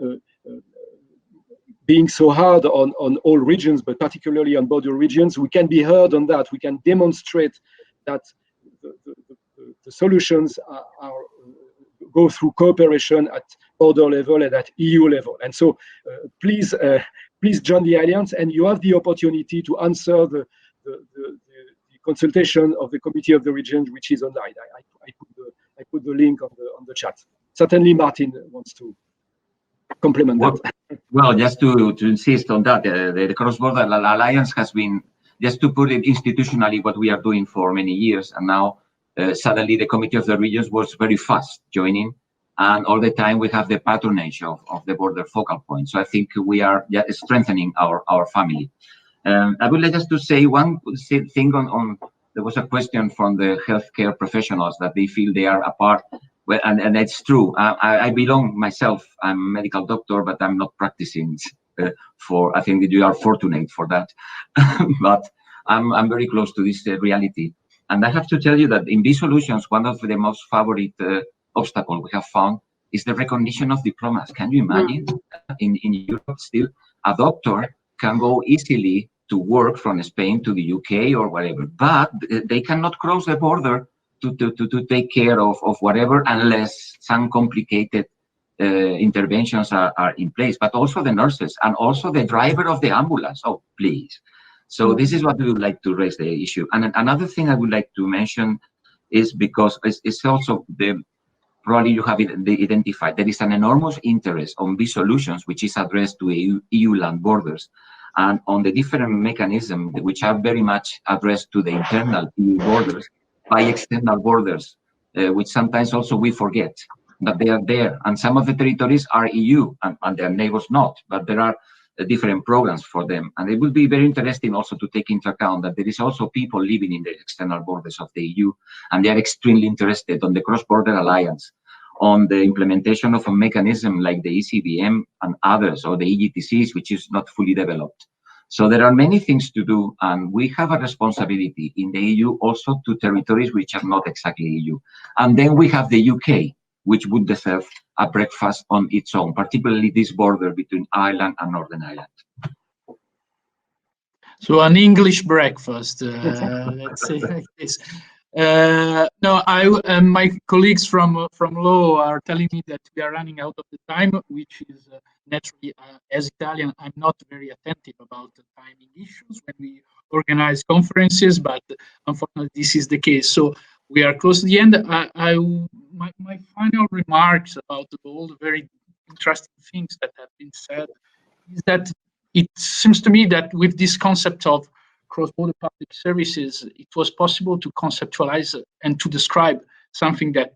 being so hard on all regions, but particularly on border regions, we can be heard on that. We can demonstrate that the solutions go through cooperation at border level and at EU level. And so please join the Alliance, and you have the opportunity to answer the consultation of the Committee of the Regions, which is online. I put the link on the chat. Certainly Martin wants to complement that. Well, just to insist on that, the Cross-Border Alliance has been, just to put it institutionally, what we are doing for many years, and now suddenly the Committee of the Regions was very fast joining, and all the time we have the patronage of the border focal point. So I think we are strengthening our family. I would like just to say one thing on there was a question from the healthcare professionals that they feel they are apart. Well, and it's true. I belong myself. I'm a medical doctor, but I'm not practicing. I think that you are fortunate for that. But I'm very close to this reality. And I have to tell you that in these solutions, one of the most favorite obstacles we have found is the recognition of diplomas. Can you imagine? In Europe, still, a doctor can go easily to work from Spain to the UK or whatever, but they cannot cross the border to take care of whatever unless some complicated interventions are in place. But also the nurses and also the driver of the ambulance. Oh, please. So this is what we would like to raise the issue. And another thing I would like to mention is because it's also probably you have identified there is an enormous interest on these solutions, which is addressed to EU land borders, and on the different mechanisms which are very much addressed to the internal EU borders by external borders, which sometimes also we forget that they are there. And some of the territories are EU and their neighbors not, but there are different programs for them. And it will be very interesting also to take into account that there is also people living in the external borders of the EU, and they are extremely interested on the cross-border alliance, on the implementation of a mechanism like the ECBM and others, or the EGTCs, which is not fully developed. So there are many things to do, and we have a responsibility in the EU also to territories which are not exactly EU. And then we have the UK, which would deserve a breakfast on its own, particularly this border between Ireland and Northern Ireland. So an English breakfast, let's say like this. No, my colleagues from law are telling me that we are running out of the time, which is naturally, as Italian, I'm not very attentive about the timing issues when we organize conferences, but unfortunately this is the case. So we are close to the end. My final remarks about all the very interesting things that have been said is that it seems to me that with this concept of cross-border public services, it was possible to conceptualize and to describe something that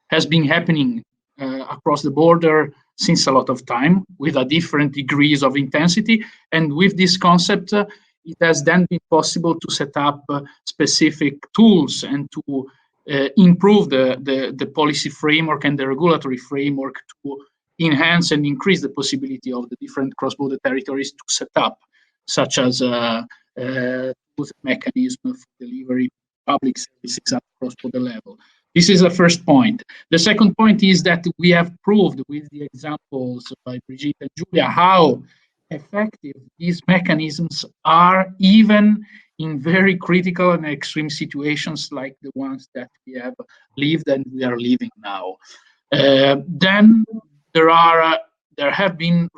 has been happening across the border since a lot of time with a different degrees of intensity. And with this concept, it has then been possible to set up specific tools and to improve the policy framework and the regulatory framework to enhance and increase the possibility of the different cross-border territories to set up, such as mechanism for delivery public services at cross-border level. This is the first point. The second point is that we have proved with the examples by Brigitte and Julia how effective these mechanisms are, even in very critical and extreme situations like the ones that we have lived and we are living now. Then there have been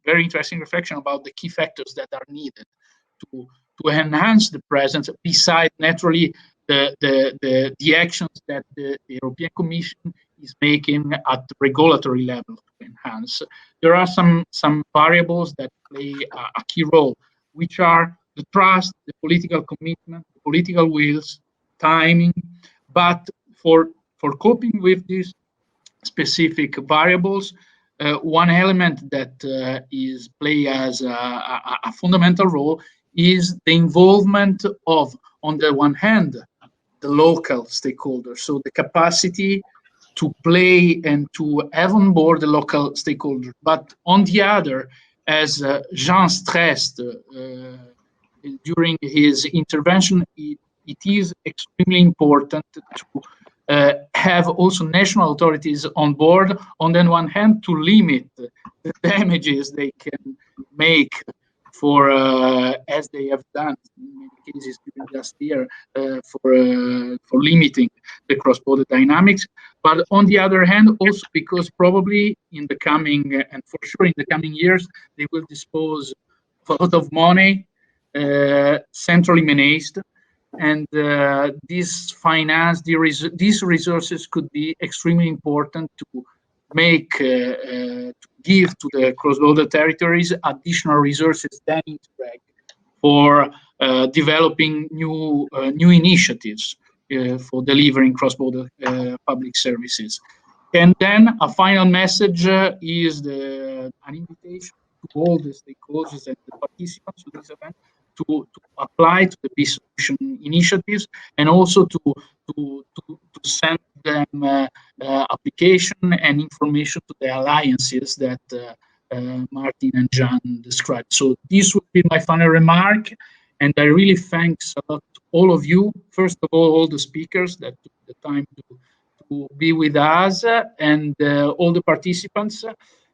very interesting reflection about the key factors that are needed to enhance the presence, besides naturally the actions that the European Commission is making at the regulatory level to enhance. There are some variables that play a key role, which are the trust, the political commitment, the political wills, timing. But for coping with these specific variables, one element that is play as a fundamental role is the involvement of, on the one hand, the local stakeholders, so the capacity to play and to have on board the local stakeholders. But on the other, as Jean stressed during his intervention, it is extremely important to have also national authorities on board, on the one hand, to limit the damages they can make for as they have done in many cases during last year for limiting the cross-border dynamics. But on the other hand, also because probably in the coming and for sure in the coming years they will dispose of a lot of money centrally managed, and this finance, these resources could be extremely important to make to give to the cross-border territories additional resources than INTEREG for developing new initiatives for delivering cross-border public services. And then a final message is an invitation to all the stakeholders and the participants to this event to apply to the peace solution initiatives, and also to send them application and information to the alliances that Martin and John described. So this would be my final remark, and I really thanks a lot to all of you. First of all the speakers that took the time to be with us, and all the participants.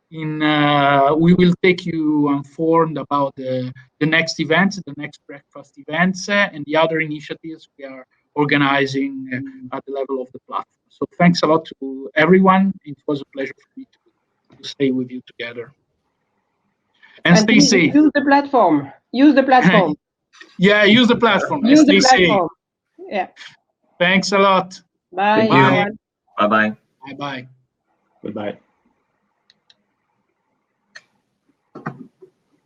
We will take you informed about the next events, the next breakfast events, and the other initiatives we are organizing at the level of the platform. So thanks a lot to everyone. It was a pleasure for me to stay with you together. And stay safe. Use the platform. Use the platform. Yeah, use the platform. Use and the stay platform. Safe. Yeah. Thanks a lot. Bye. Thank you. Bye-bye. Bye-bye. Goodbye.